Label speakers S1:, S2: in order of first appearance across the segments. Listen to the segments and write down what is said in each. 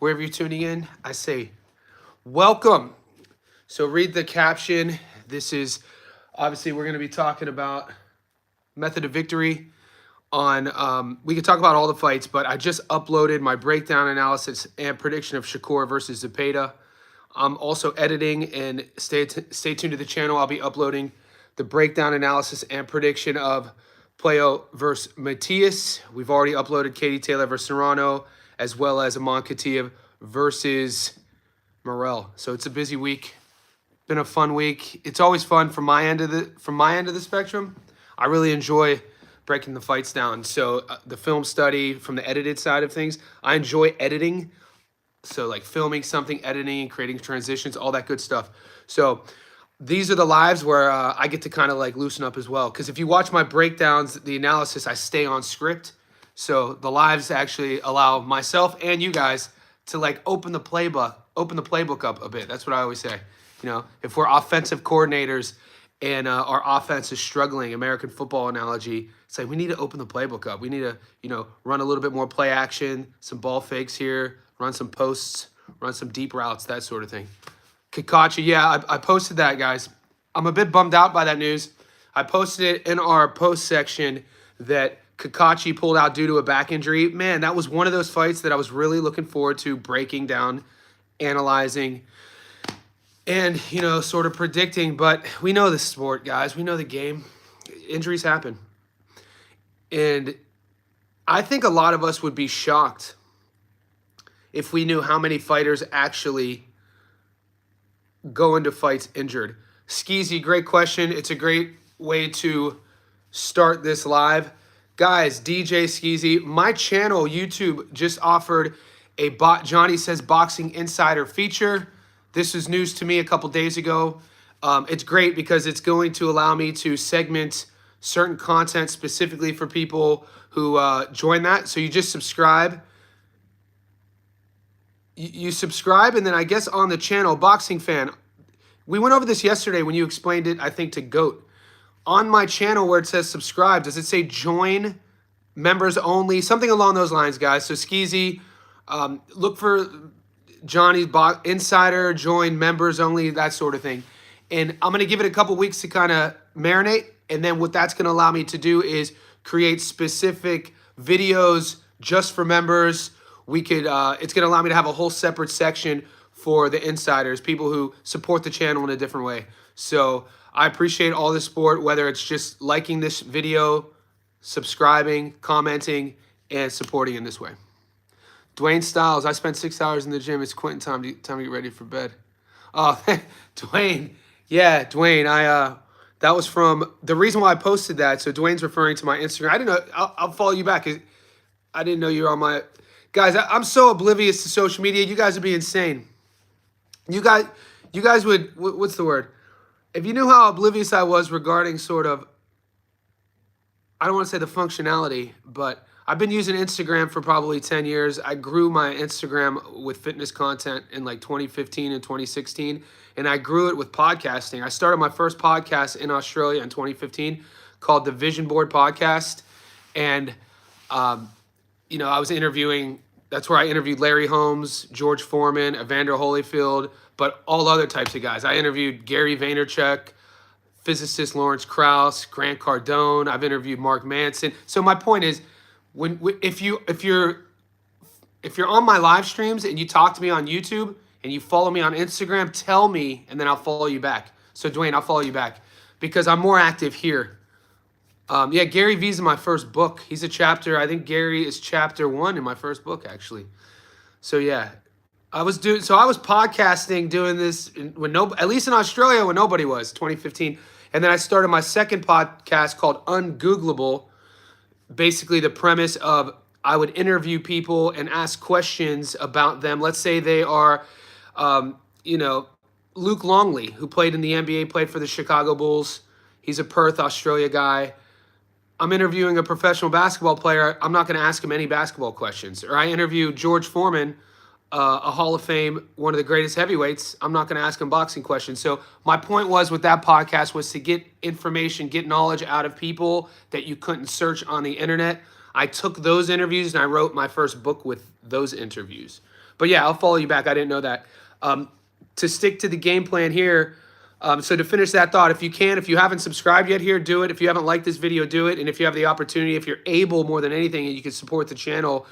S1: wherever you're tuning in, I say welcome. So read the caption. This is obviously we're going to be talking about method of victory on we could talk about all the fights, but I just uploaded my breakdown analysis and prediction of Shakur versus Zepeda. I'm also editing, and stay tuned to the channel. I'll be uploading the breakdown analysis and prediction of Puello versus Matias. We've already uploaded Katie Taylor versus Serrano, as well as Amon Khatib versus Morrell. So it's a busy week. Been a fun week. It's always fun from my end of the spectrum. I really enjoy breaking the fights down. So the film study from the edited side of things, I enjoy editing. So like filming something, editing, creating transitions, all that good stuff. So these are the lives where I get to kind of like loosen up as well. Because if you watch my breakdowns, the analysis, I stay on script. So the lives actually allow myself and you guys to like open the playbook up a bit. That's what I always say. You know, if we're offensive coordinators and our offense is struggling, American football analogy, it's like we need to open the playbook up. We need to, run a little bit more play action, some ball fakes here, run some posts, run some deep routes, that sort of thing. Kakachi, yeah, I posted that, guys. I'm a bit bummed out by that news. I posted it in our post section that Kakachi pulled out due to a back injury. Man, that was one of those fights that I was really looking forward to breaking down, analyzing, and, sort of predicting. But we know the sport, guys. We know the game. Injuries happen. And I think a lot of us would be shocked if we knew how many fighters actually go into fights injured. Skeezy, great question. It's a great way to start this live. Guys, DJ Skeezy, my channel, YouTube, just offered a Johnny Says Boxing Insider feature. This was news to me a couple days ago. It's great because it's going to allow me to segment certain content specifically for people who join that. So you just subscribe. You subscribe, and then I guess on the channel, Boxing Fan, we went over this yesterday when you explained it, I think, to GOAT. On my channel where it says subscribe, does it say join members only? Something along those lines, guys. So Skeezy, look for Johnny's Insider, join members only, that sort of thing. And I'm going to give it a couple weeks to kind of marinate. And then what that's going to allow me to do is create specific videos just for members. It's going to allow me to have a whole separate section for the insiders, people who support the channel in a different way. So I appreciate all the support, whether it's just liking this video, subscribing, commenting, and supporting in this way. Dwayne Styles, I spent 6 hours in the gym. It's Quentin time to get ready for bed. Oh, Dwayne. Yeah, Dwayne. That was from the reason why I posted that. So Dwayne's referring to my Instagram. I didn't know. I'll follow you back. I didn't know you were on my... Guys, I'm so oblivious to social media. You guys would be insane. You guys would... What's the word? If you knew how oblivious I was regarding sort of... I don't want to say the functionality, but I've been using Instagram for probably 10 years. I grew my Instagram with fitness content in like 2015 and 2016, and I grew it with podcasting. I started my first podcast in Australia in 2015 called the Vision Board Podcast, and I was interviewing, that's where I interviewed Larry Holmes, George Foreman, Evander Holyfield, but all other types of guys. I interviewed Gary Vaynerchuk, physicist Lawrence Krauss, Grant Cardone. I've interviewed Mark Manson. So my point is, if you're on my live streams and you talk to me on YouTube and you follow me on Instagram, tell me, and then I'll follow you back. So Dwayne, I'll follow you back because I'm more active here. Yeah, Gary V's in my first book. He's a chapter. I think Gary is chapter 1 in my first book, actually. So yeah, I was podcasting, doing this at least in Australia when nobody was, 2015. And then I started my second podcast called Ungoogleable. Basically the premise of I would interview people and ask questions about them. Let's say they are, Luke Longley, who played in the NBA, played for the Chicago Bulls. He's a Perth, Australia guy. I'm interviewing a professional basketball player. I'm not going to ask him any basketball questions. Or I interviewed George Foreman, a Hall of Fame, one of the greatest heavyweights. I'm not going to ask him boxing questions. So my point was with that podcast was to get information, get knowledge out of people that you couldn't search on the internet. I took those interviews and I wrote my first book with those interviews. But yeah, I'll follow you back. I didn't know that. To stick to the game plan here, so to finish that thought, if you haven't subscribed yet here, do it. If you haven't liked this video, do it. And if you have the opportunity, if you're able more than anything, and you can support the channel,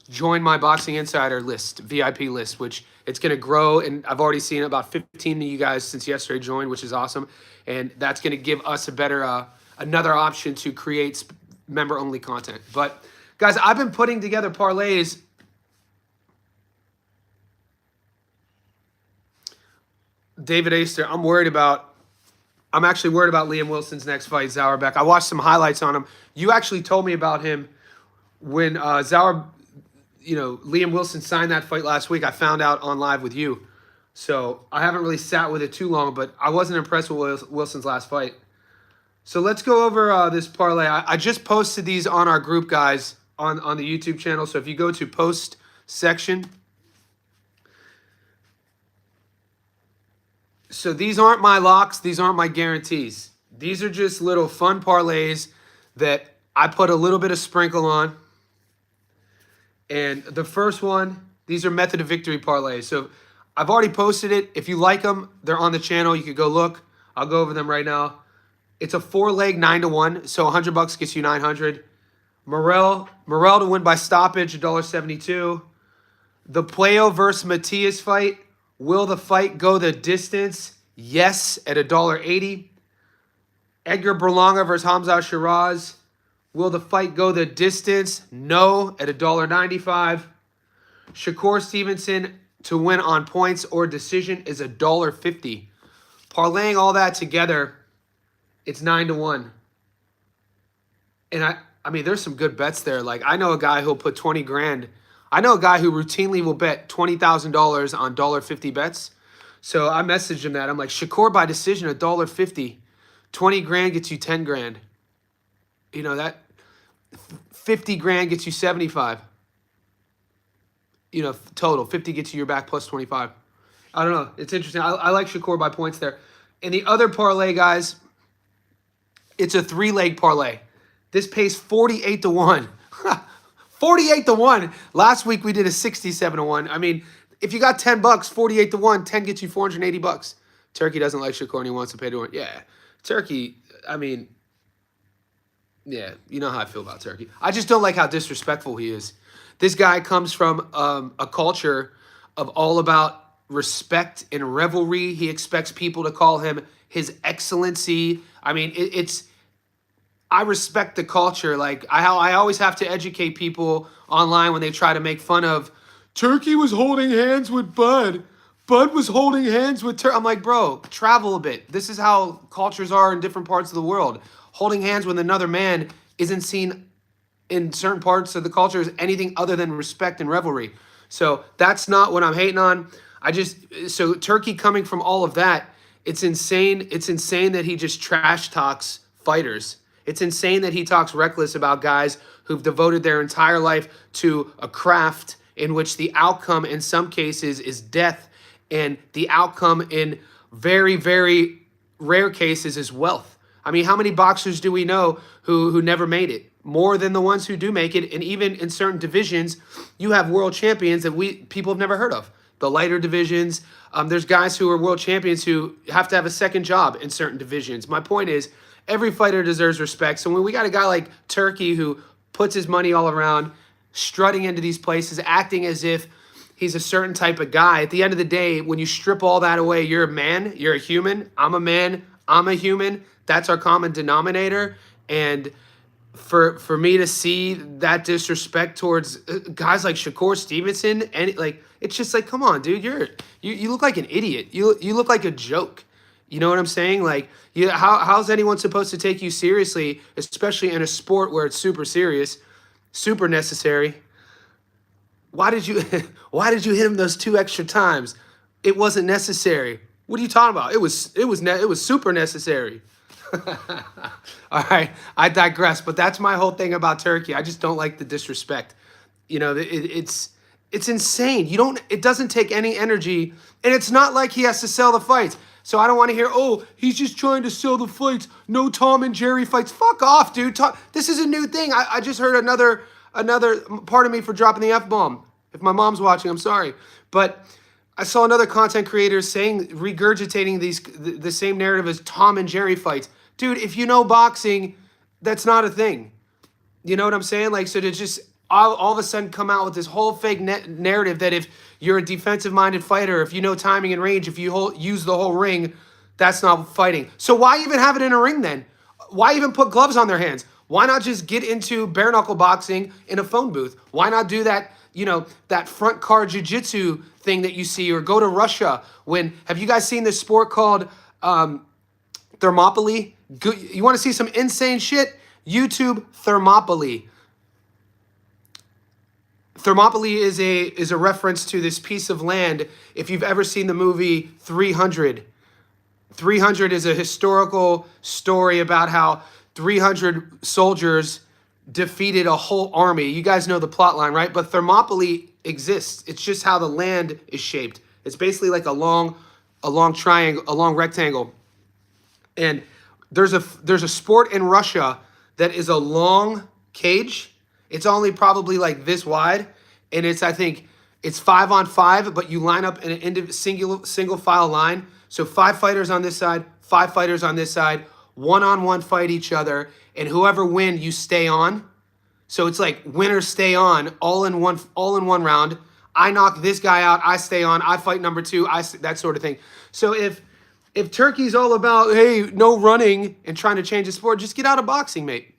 S1: join my Boxing Insider list, VIP list, which it's going to grow. And I've already seen about 15 of you guys since yesterday joined, which is awesome. And that's going to give us a better, another option to create member-only content. But guys, I've been putting together parlays. David Aster, I'm actually worried about Liam Wilson's next fight, Zauerbeck. I watched some highlights on him. You actually told me about him when Liam Wilson signed that fight last week. I found out on live with you. So I haven't really sat with it too long, but I wasn't impressed with Wilson's last fight. So let's go over this parlay. I just posted these on our group, guys, on the YouTube channel. So if you go to post section. So these aren't my locks. These aren't my guarantees. These are just little fun parlays that I put a little bit of sprinkle on. And the first one, these are method of victory parlays. So I've already posted it. If you like them, they're on the channel. You could go look. I'll go over them right now. It's a 4-leg 9-1. So $100 gets you 900. Morel to win by stoppage, $1.72. The Puello versus Matias fight. Will the fight go the distance? Yes, at $1.80. Edgar Berlanga versus Hamza Shiraz. Will the fight go the distance? No, at $1.95. Shakur Stevenson to win on points or decision is $1.50. Parlaying all that together, it's 9-1. And I mean, there's some good bets there. Like, I know a guy who'll put 20 grand. I know a guy who routinely will bet $20,000 on $1.50 bets. So I messaged him that. I'm like, Shakur by decision, $1.50. 20 grand gets you 10 grand. You know, that 50 grand gets you 75. You know, total. 50 gets you your back plus 25. I don't know. It's interesting. I like Shakur by points there. And the other parlay, guys, it's a 3-leg parlay. This pays 48-1. 48-1. Last week we did a 67-1. I mean, if you got $10, 48-1, 10 gets you $480. Turkey doesn't like Shakur and he wants to pay to win. Yeah, Turkey. I mean, yeah, you know how I feel about Turkey. I just don't like how disrespectful he is. This guy comes from a culture of all about respect and revelry. He expects people to call him His Excellency. I mean, I respect the culture. Like, I always have to educate people online when they try to make fun of Turkey was holding hands with Bud. Bud was holding hands with Turkey. I'm like, bro, travel a bit. This is how cultures are in different parts of the world. Holding hands with another man isn't seen in certain parts of the culture as anything other than respect and revelry. So that's not what I'm hating on. So Turkey coming from all of that, it's insane. It's insane that he just trash talks fighters. It's insane that he talks reckless about guys who've devoted their entire life to a craft in which the outcome in some cases is death, and the outcome in very, very rare cases is wealth. I mean, how many boxers do we know who never made it? More than the ones who do make it. And even in certain divisions, you have world champions that people have never heard of. The lighter divisions, there's guys who are world champions who have to have a second job in certain divisions. My point is, every fighter deserves respect. So when we got a guy like Turkey who puts his money all around, strutting into these places, acting as if he's a certain type of guy, at the end of the day, when you strip all that away, you're a man, you're a human, I'm a man, I'm a human. That's our common denominator. And for me to see that disrespect towards guys like Shakur Stevenson, and like, it's just like, come on, dude, you look like an idiot. You look like a joke. You know what I'm saying? Like, how's anyone supposed to take you seriously, especially in a sport where it's super serious, super necessary? Why did you hit him those 2 extra times? It wasn't necessary. What are you talking about? It was super necessary. All right, I digress. But that's my whole thing about Turkey. I just don't like the disrespect. You know, it's insane. It doesn't take any energy, and it's not like he has to sell the fights. So I don't want to hear, oh, he's just trying to sell the fights. No Tom and Jerry fights. Fuck off, dude. This is a new thing. I just heard another part of me for dropping the F-bomb. If my mom's watching, I'm sorry. But I saw another content creator regurgitating the same narrative as Tom and Jerry fights. Dude, if you know boxing, that's not a thing. You know what I'm saying? Like, so to just all of a sudden come out with this whole fake narrative that if you're a defensive-minded fighter, if you know timing and range, if you use the whole ring, that's not fighting. So why even have it in a ring then? Why even put gloves on their hands? Why not just get into bare-knuckle boxing in a phone booth? Why not do that, you know, that front car jiu-jitsu thing that you see, or go to Russia have you guys seen this sport called Thermopylae? You want to see some insane shit? YouTube Thermopylae. Thermopylae is a reference to this piece of land. If you've ever seen the movie 300, 300 is a historical story about how 300 soldiers defeated a whole army. You guys know the plot line, right? But Thermopylae exists. It's just how the land is shaped. It's basically like a long triangle, a long rectangle. And there's a sport in Russia that is a long cage. It's only probably like this wide, and I think it's 5-on-5, but you line up in an single file line. So 5 fighters on this side, 5 fighters on this side, one-on-one fight each other, and whoever wins, you stay on. So it's like winners stay on, all in one round. I knock this guy out, I stay on, I fight number 2, that sort of thing. So if Turkey's all about, hey, no running and trying to change the sport, just get out of boxing, mate.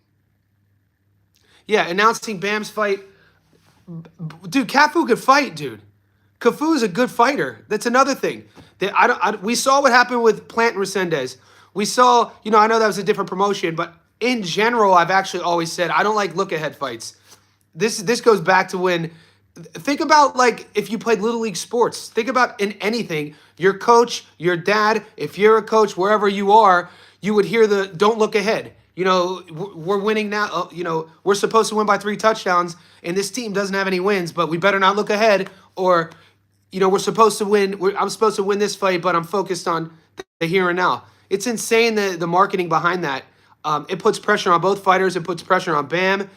S1: Yeah, announcing Bam's fight. Dude, Cafu could fight, dude. Cafu is a good fighter. That's another thing. We saw what happened with Plant and Resendez. We saw, you know, I know that was a different promotion, but in general, I've actually always said I don't like look-ahead fights. This goes back to when, think about like if you played Little League sports. Think about in anything, your coach, your dad, if you're a coach, wherever you are, you would hear the don't look ahead. You know, we're winning now. You know, we're supposed to win by 3 touchdowns, and this team doesn't have any wins, but we better not look ahead. Or, you know, we're supposed to win. I'm supposed to win this fight, but I'm focused on the here and now. It's insane, the marketing behind that. It puts pressure on both fighters. It puts pressure on Bam.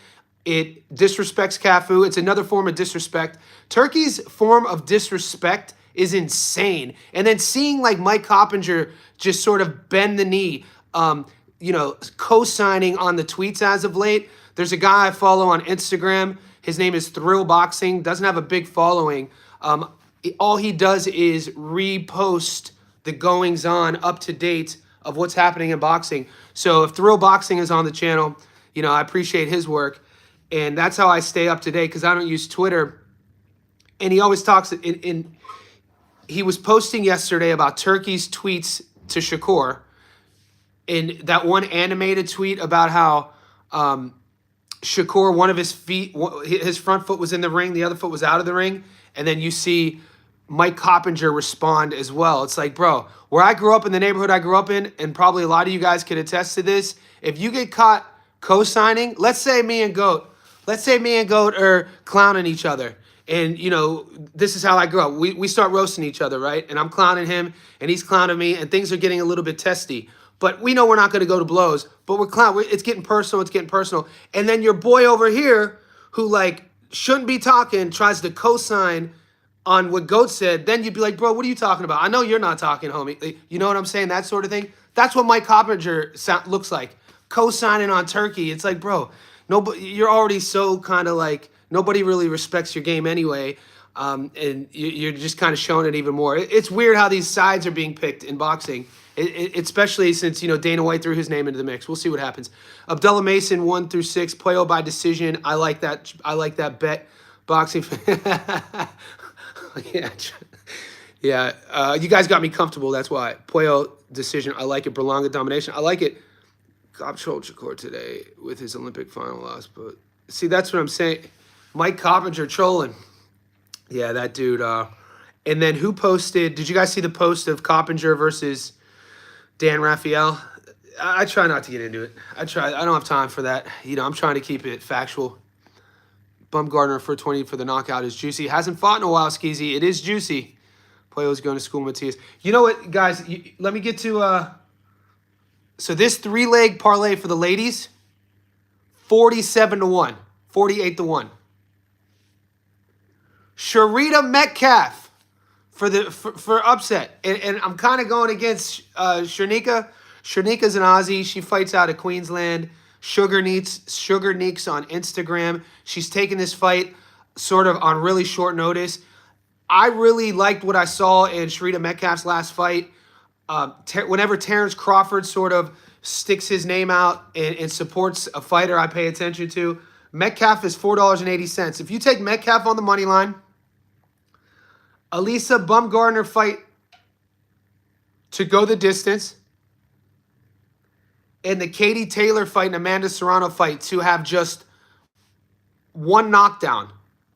S1: It disrespects Cafu. It's another form of disrespect. Turkey's form of disrespect is insane. And then seeing like Mike Coppinger just sort of bend the knee, you know, co-signing on the tweets as of late. There's a guy I follow on Instagram. His name is Thrill Boxing. Doesn't have a big following. All he does is repost the goings-on up to date of what's happening in boxing. So if Thrill Boxing is on the channel, you know, I appreciate his work. And that's how I stay up to date because I don't use Twitter. And he always talks he was posting yesterday about Turkey's tweets to Shakur. In that one animated tweet about how Shakur, one of his feet, his front foot was in the ring, the other foot was out of the ring. And then you see Mike Coppinger respond as well. It's like, bro, where I grew up, in the neighborhood I grew up in, and probably a lot of you guys can attest to this, if you get caught co-signing, let's say me and Goat are clowning each other. And, you know, this is how I grew up. We start roasting each other, right? And I'm clowning him, and he's clowning me, and things are getting a little bit testy. But we know we're not going to go to blows. But it's getting personal. It's getting personal. And then your boy over here, who like shouldn't be talking, tries to co-sign on what Goat said. Then you'd be like, bro, what are you talking about? I know you're not talking, homie. You know what I'm saying? That sort of thing. That's what Mike Coppinger looks like. Co-signing on Turkey. It's like, bro, you're already so kind of like nobody really respects your game anyway. And you're just kind of showing it even more. It's weird how these sides are being picked in boxing. Especially since, you know, Dana White threw his name into the mix. We'll see what happens. Abdullah Mason 1-6. Puello by decision. I like that. I like that bet. Boxing. Yeah. You guys got me comfortable. That's why. Puello decision. I like it. Berlanga domination. I like it. Cop trolled Shakur today with his Olympic final loss. But see, that's what I'm saying. Mike Coppinger trolling. Yeah, that dude. And then who posted? Did you guys see the post of Coppinger versus Dan Raphael? I try not to get into it. I don't have time for that. You know, I'm trying to keep it factual. Bumgardner for 20 for the knockout is juicy. Hasn't fought in a while, Skeezy. It is juicy. Puello's going to school, Matias. You know what, guys? Let me get to... So this 3-leg parlay for the ladies, 47-1, 48-1. Sharita Metcalf for upset. And I'm kind of going against Sharnika. Sharnika's an Aussie. She fights out of Queensland. Sugar Neeks on Instagram. She's taking this fight sort of on really short notice. I really liked what I saw in Sharita Metcalf's last fight. Whenever Terrence Crawford sort of sticks his name out and supports a fighter I pay attention to, Metcalf is $4.80. If you take Metcalf on the money line, Elisa Bumgardner fight to go the distance, and the Katie Taylor fight and Amanda Serrano fight to have just one knockdown,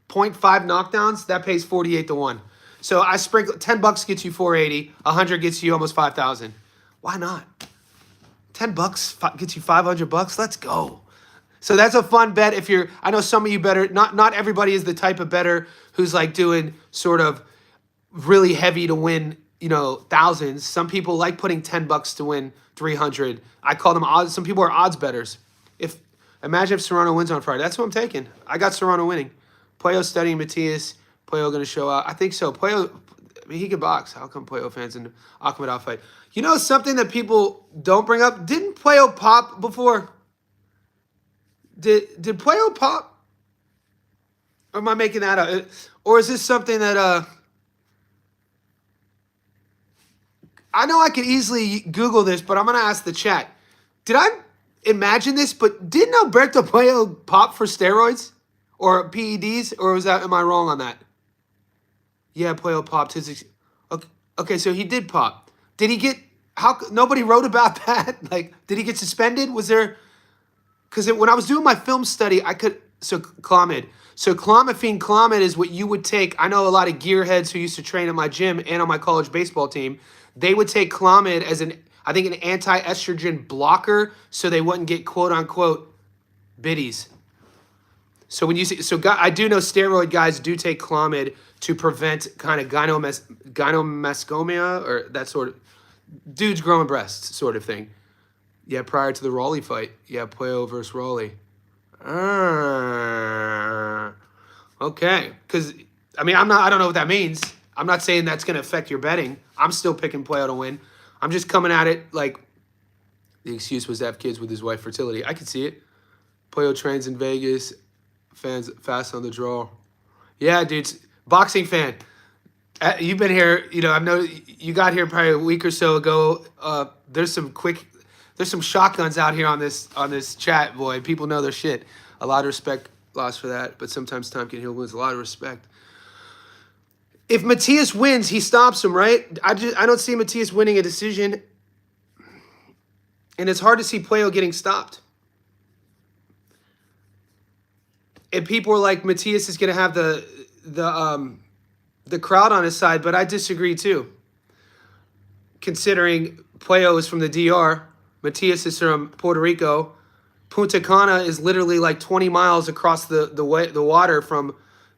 S1: 0.5 knockdowns, that pays 48-1. So I sprinkle $10 gets you 480, 100 gets you almost 5,000. Why not? $10 gets you $500. Let's go. So that's a fun bet. If you're, I know some of you better. Not everybody is the type of bettor who's like doing sort of really heavy to win, thousands. Some people like putting $10 to win 300. I call them odds. Some people are odds bettors. Imagine if Serrano wins on Friday. That's what I'm taking. I got Serrano winning. Puello studying Matias. Puello going to show out. I think so. Puello, he can box. How come Puello fans in the Akhmadov fight? You know something that people don't bring up? Didn't Puello pop before? Did Puello pop? Or am I making that up? Or is this something that I know I could easily Google this, but I'm going to ask the chat. Did I imagine this? But didn't Alberto Puello pop for steroids or PEDs? Or am I wrong on that? Yeah, Puello popped his. Okay, so he did pop. Did he get? Nobody wrote about that? Like, did he get suspended? Was there? Because when I was doing my film study, I could. So Clomid. So Clomid is what you would take. I know a lot of gearheads who used to train at my gym and on my college baseball team. They would take Clomid as an anti-estrogen blocker, so they wouldn't get quote unquote biddies. So when you see, I do know steroid guys do take Clomid to prevent kind of gynecomastia or that sort of dudes growing breasts sort of thing. Yeah, prior to the Raleigh fight. Yeah, Puello versus Raleigh. Okay. Because, I don't know what that means. I'm not saying that's going to affect your betting. I'm still picking Puello to win. I'm just coming at it like the excuse was to have kids with his wife fertility. I could see it. Puello trains in Vegas. Fans fast on the draw. Yeah, dudes. Boxing fan. You've been here, I know you got here probably a week or so ago. There's some shotguns out here on this chat, boy. People know their shit. A lot of respect lost for that, but sometimes time can heal wounds. A lot of respect. If Matias wins, he stops him, right? I don't see Matias winning a decision, and it's hard to see Puello getting stopped. And people are like, Matias is going to have the crowd on his side, but I disagree too. Considering Puello is from the DR, Matias is from Puerto Rico. Punta Cana is literally like 20 miles across the water from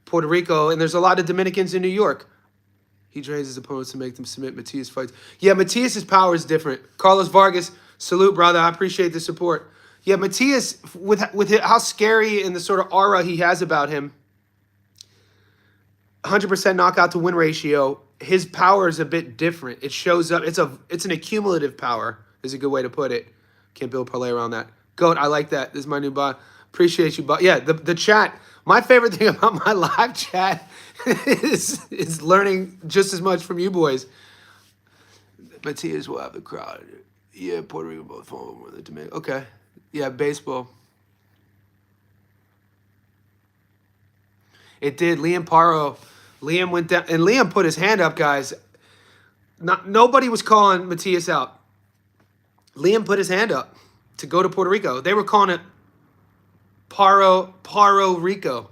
S1: Puerto Rico, and there's a lot of Dominicans in New York. He trains his opponents to make them submit. Matias fights. Yeah, Matias's power is different. Carlos Vargas, salute, brother. I appreciate the support. Yeah, Matias, with how scary and the sort of aura he has about him, 100% knockout to win ratio, his power is a bit different. It shows up. It's an accumulative power is a good way to put it. Can't build parlay around that. Goat, I like that. This is my new bot. Appreciate you, bot. Yeah, the chat. My favorite thing about my live chat is learning just as much from you boys. Matias will have the crowd. Yeah, Puerto Rico both home with the Dominican. Okay. Yeah, baseball. It did. Liam went down, and Liam put his hand up, guys. Nobody was calling Matias out. Liam put his hand up to go to Puerto Rico. They were calling it Paro Rico.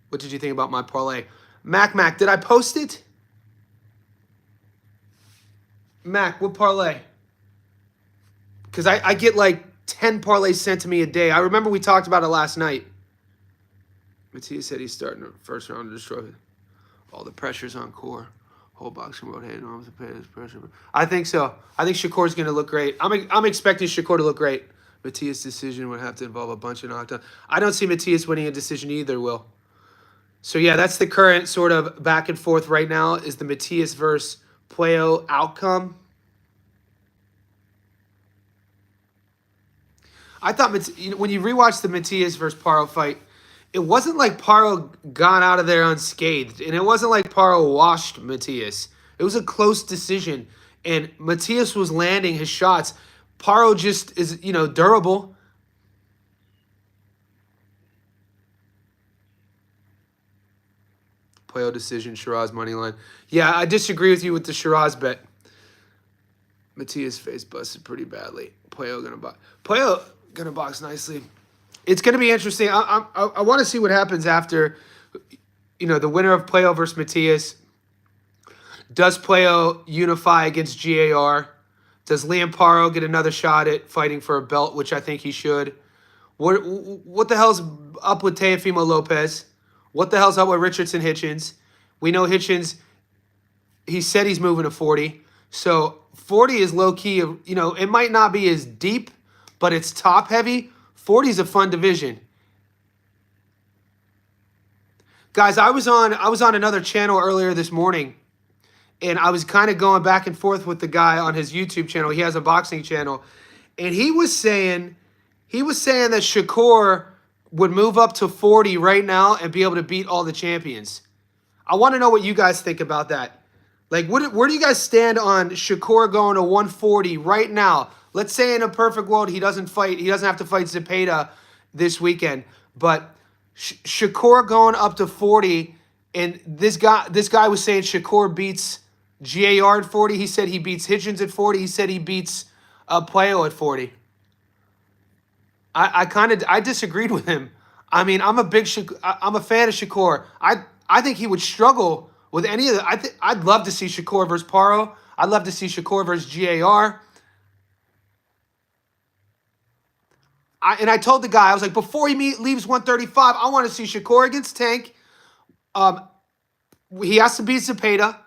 S1: What did you think about my parlay? Mac, did I post it? Mac, what parlay? Because I get like 10 parlays sent to me a day. I remember we talked about it last night. Matias said he's starting the first round to destroy it. All the pressure's on Core. Whole boxing world hating arms and pay pressure. I think so. I think Shakur's going to look great. I'm expecting Shakur to look great. Matias' decision would have to involve a bunch of knockdowns. I don't see Matias winning a decision either, Will. So, yeah, that's the current sort of back and forth right now is the Matias versus Puello outcome. I thought when you rewatch the Matias versus Paro fight, it wasn't like Paro got out of there unscathed, and it wasn't like Paro washed Matias. It was a close decision, and Matias was landing his shots. Paro just is, durable. Puello decision, Shiraz money line. Yeah, I disagree with you with the Shiraz bet. Matias face busted pretty badly. Puello gonna box nicely. It's going to be interesting. I want to see what happens after, the winner of Puello versus Matias. Does Puello unify against GAR? Does Liam Paro get another shot at fighting for a belt, which I think he should? What the hell's up with Teofimo Lopez? What the hell's up with Richardson Hitchens? We know Hitchens, he said he's moving to 40. So 40 is low-key. It might not be as deep, but it's top-heavy. 40 is a fun division. Guys, I was on another channel earlier this morning, and I was kind of going back and forth with the guy on his YouTube channel. He has a boxing channel, and he was saying that Shakur would move up to 40 right now and be able to beat all the champions. I want to know what you guys think about that. Like, where do you guys stand on Shakur going to 140 right now? Let's say in a perfect world he doesn't have to fight Zepeda this weekend, but Shakur going up to 40, and this guy was saying Shakur beats GAR at 40. He said he beats Hitchens at 40. He said he beats Puello at 40. I disagreed with him. I mean, I'm a fan of Shakur. I think he would struggle with any of the. I'd love to see Shakur versus Paro. I'd love to see Shakur versus GAR. I told the guy, I was like, before he leaves 135, I want to see Shakur against Tank. He has to beat Zepeda.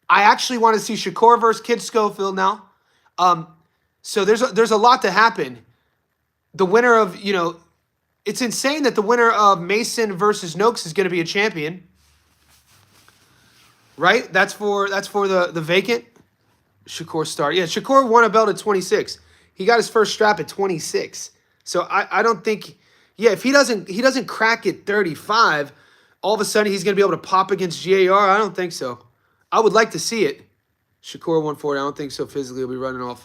S1: I actually want to see Shakur versus Kid Schofield now. So there's a lot to happen. The winner of, it's insane that the winner of Mason versus Noakes is going to be a champion. Right? That's for the vacant. Shakur started. Yeah, Shakur won a belt at 26. He got his first strap at 26. So I don't think, if he doesn't crack at 35, all of a sudden he's going to be able to pop against GAR. I don't think so. I would like to see it. Shakur 140. I don't think so. Physically, he'll be running all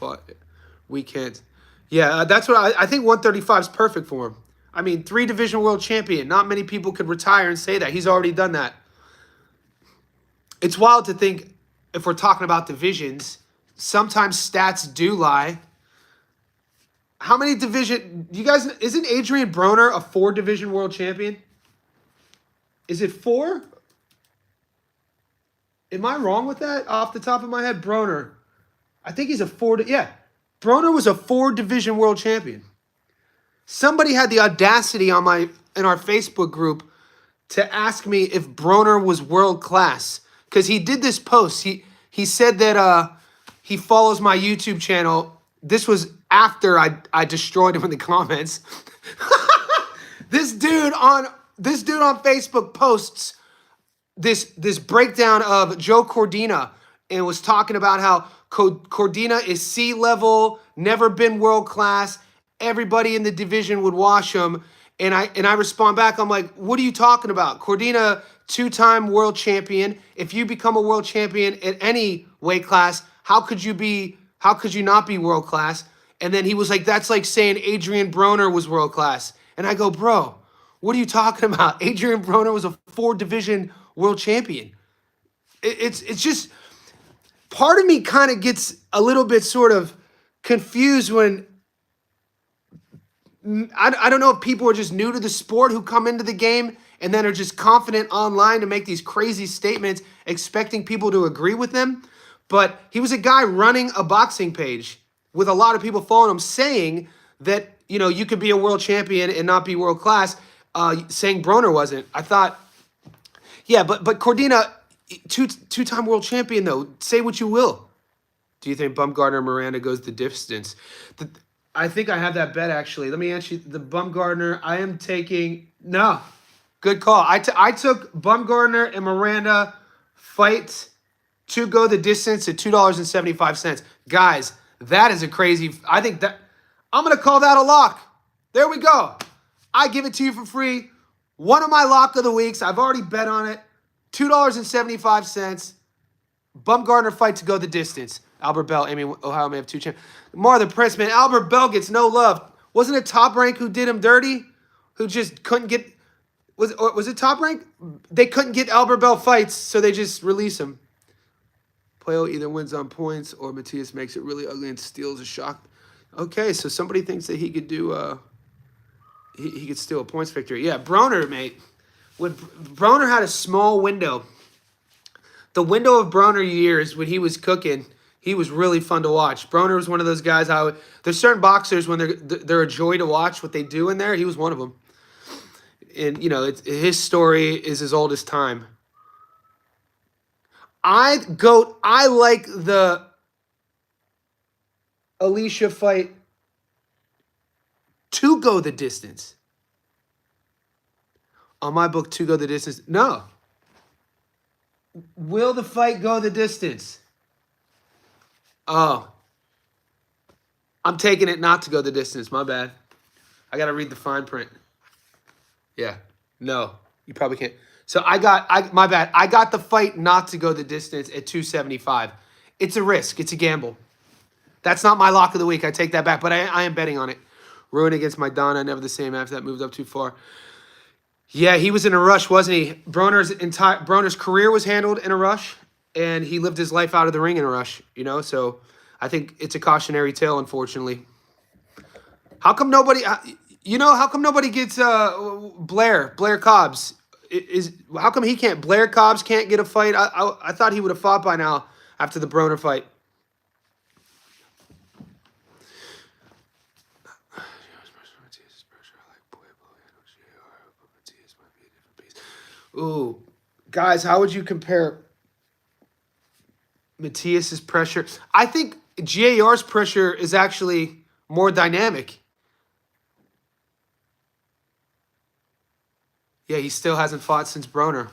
S1: weekend. Yeah, that's what I think. 135 is perfect for him. I mean, 3-division world champion. Not many people could retire and say that. He's already done that. It's wild to think, if we're talking about divisions, sometimes stats do lie. How many you guys, isn't Adrian Broner a 4-division world champion? Is it 4? Am I wrong with that off the top of my head? Broner. I think he's a 4. Yeah. Broner was a 4-division world champion. Somebody had the audacity in our Facebook group to ask me if Broner was world class, because he did this post. He said that he follows my YouTube channel. This was after I destroyed him in the comments. This dude on Facebook posts this breakdown of Joe Cordina and was talking about how Cordina is C-level, never been world class. Everybody in the division would wash him. And I respond back, I'm like, what are you talking about? Cordina, 2-time world champion. If you become a world champion at any weight class, how could you not be world class? And then he was like, that's like saying Adrian Broner was world class. And I go, bro, what are you talking about? Adrian Broner was a 4-division world champion. It's just, part of me kind of gets a little bit sort of confused when, I don't know if people are just new to the sport who come into the game and then are just confident online to make these crazy statements expecting people to agree with them. But he was a guy running a boxing page with a lot of people following him, saying that, you could be a world champion and not be world class, saying Broner wasn't. I thought, yeah, but Cordina, Two-time world champion, though. Say what you will. Do you think Bumgarner Miranda goes the distance? I think I have that bet, actually. Let me answer you. The Bumgarner, I am taking... No. Good call. I took Bumgarner and Miranda fight to go the distance at $2.75. Guys, that is a crazy... I think that... I'm going to call that a lock. There we go. I give it to you for free. One of my lock of the weeks. I've already bet on it. $2.75. Bumgarner fight to go the distance. Albert Bell, Amy, Ohio may have two champions. More the Prince, man. Albert Bell gets no love. Wasn't it Top Rank who did him dirty? Who just couldn't get... Was it Top Rank? They couldn't get Albert Bell fights, so they just release him. Puello either wins on points or Matias makes it really ugly and steals a shock. Okay, so somebody thinks that he could do... He could steal a points victory. Yeah, Broner, mate. When Broner had a small window. The window of Broner years when he was cooking, he was really fun to watch. Broner was one of those guys. There's certain boxers when they're a joy to watch what they do in there. He was one of them. And you know, his story is as old as time. I like the Alicia fight to go the distance. On my book, to go the distance. No. Will the fight go the distance? Oh. I'm taking it not to go the distance. My bad. I got to read the fine print. Yeah. No. You probably can't. So my bad. I got the fight not to go the distance at 275. It's a risk. It's a gamble. That's not my lock of the week. I take that back. But I am betting on it. Ruin against Maidana. Never the same after that moved up too far. Yeah, he was in a rush, wasn't he? Broner's career was handled in a rush, and he lived his life out of the ring in a rush, you know? So I think it's a cautionary tale, unfortunately. How come nobody gets Blair Cobbs? How come he can't? Blair Cobbs can't get a fight? I thought he would have fought by now after the Broner fight. Ooh, guys, how would you compare Matias's pressure? I think GAR's pressure is actually more dynamic. Yeah, he still hasn't fought since Broner.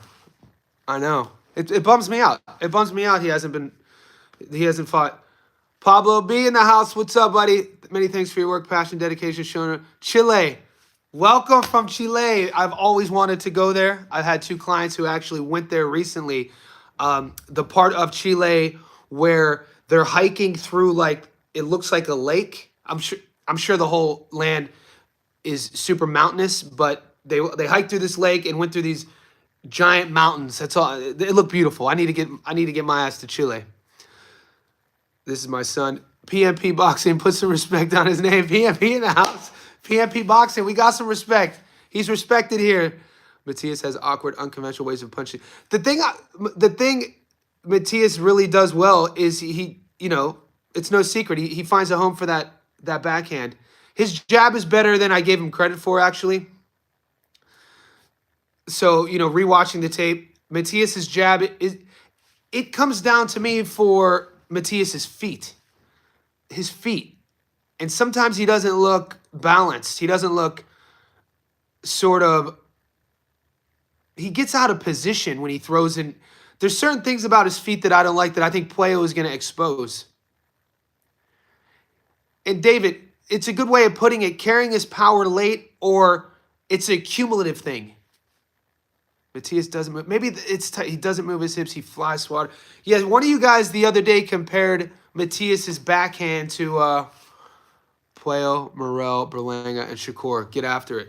S1: I know. It bums me out. It bums me out he hasn't fought. Pablo B in the house. What's up, buddy? Many thanks for your work, passion, dedication, shown. Chile. Welcome from Chile. I've always wanted to go there. I've had two clients who actually went there recently. The part of Chile where they're hiking through, like, it looks like a lake. I'm sure the whole land is super mountainous, but they hiked through this lake and went through these giant mountains. That's all. It looked beautiful. I need to get my ass to Chile. This is my son. PMP Boxing. Put some respect on his name. PMP in the house. PMP Boxing, we got some respect. He's respected here. Matias has awkward, unconventional ways of punching. The thing Matias really does well is he it's no secret. He finds a home for that backhand. His jab is better than I gave him credit for, actually. So, rewatching the tape, Matias's jab, it comes down to me for Matias's feet. His feet. And sometimes he doesn't look balanced. He doesn't look he gets out of position when he throws in. There's certain things about his feet that I don't like that I think Puello is going to expose. And David, it's a good way of putting it, carrying his power late, or it's a cumulative thing. Matias doesn't move. Maybe he doesn't move his hips. He flies swat. Yeah, one of you guys the other day compared Matias's backhand to Puello, Morel, Berlanga, and Shakur. Get after it.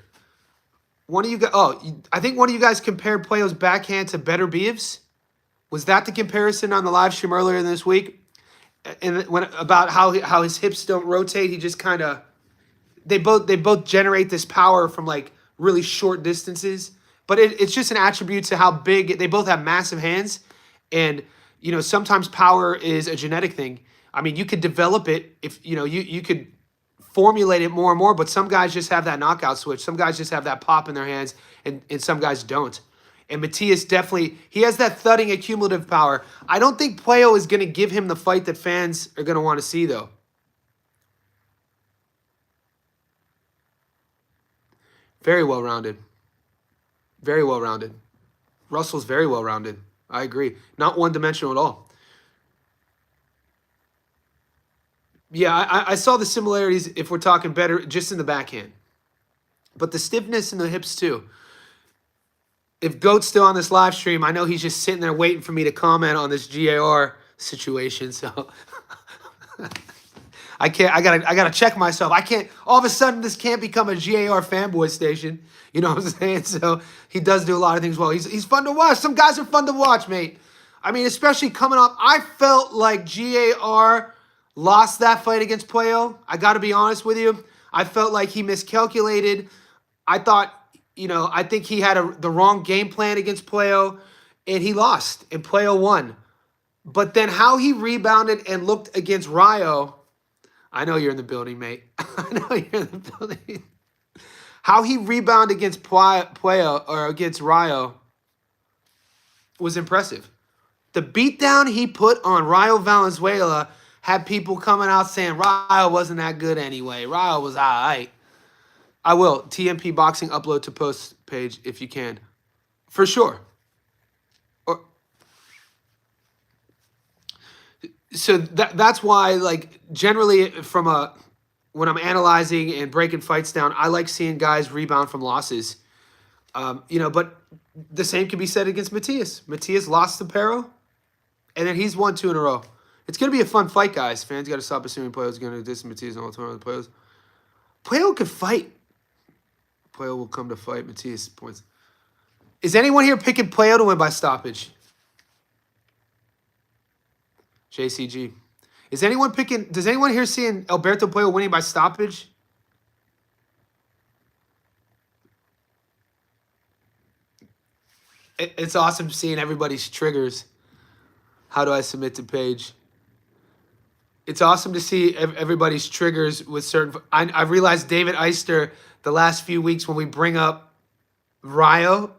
S1: I think one of you guys compared Puello's backhand to Better Beeves. Was that the comparison on the live stream earlier this week? And about how his hips don't rotate, he just kind of they both generate this power from like really short distances. But it's just an attribute to how big they both have massive hands, and sometimes power is a genetic thing. I mean, you could develop it if you could formulate it more and more, but some guys just have that knockout switch. Some guys just have that pop in their hands, and some guys don't. And Matias definitely, he has that thudding accumulative power. I don't think Puello is going to give him the fight that fans are going to want to see, though. Very well-rounded. Very well-rounded. Russell's very well-rounded. I agree. Not one-dimensional at all. Yeah, I saw the similarities, if we're talking better, just in the backhand. But the stiffness in the hips, too. If Goat's still on this live stream, I know he's just sitting there waiting for me to comment on this GAR situation. So I gotta check myself. I can't, all of a sudden this can't become a GAR fanboy station. You know what I'm saying? So he does do a lot of things well. He's fun to watch. Some guys are fun to watch, mate. I mean, especially coming up. I felt like GAR lost that fight against Puello. I got to be honest with you. I felt like he miscalculated. I thought, you know, I think he had the wrong game plan against Puello, and he lost, and Puello won. But then how he rebounded and looked against Rayo, I know you're in the building, mate. I know you're in the building. How he rebounded against Puello or against Rayo was impressive. The beatdown he put on Rayo Valenzuela had people coming out saying Rayo wasn't that good anyway. Rayo was all right. I will. TMP Boxing upload to post page if you can. For sure. So that's why, like, generally when I'm analyzing and breaking fights down, I like seeing guys rebound from losses. You know, but the same can be said against Matias. Matias lost to Pero, and then he's won 2 in a row. It's going to be a fun fight, guys. Fans got to stop assuming Puello's going to distance Matias and all the time. Puello could fight. Puello will come to fight. Matias points. Is anyone here picking Puello to win by stoppage? JCG. Is anyone picking? Does anyone here seeing Alberto Puello winning by stoppage? It's awesome seeing everybody's triggers. How do I submit to page? It's awesome to see everybody's triggers with certain. I've realized David Eister the last few weeks when we bring up Rayo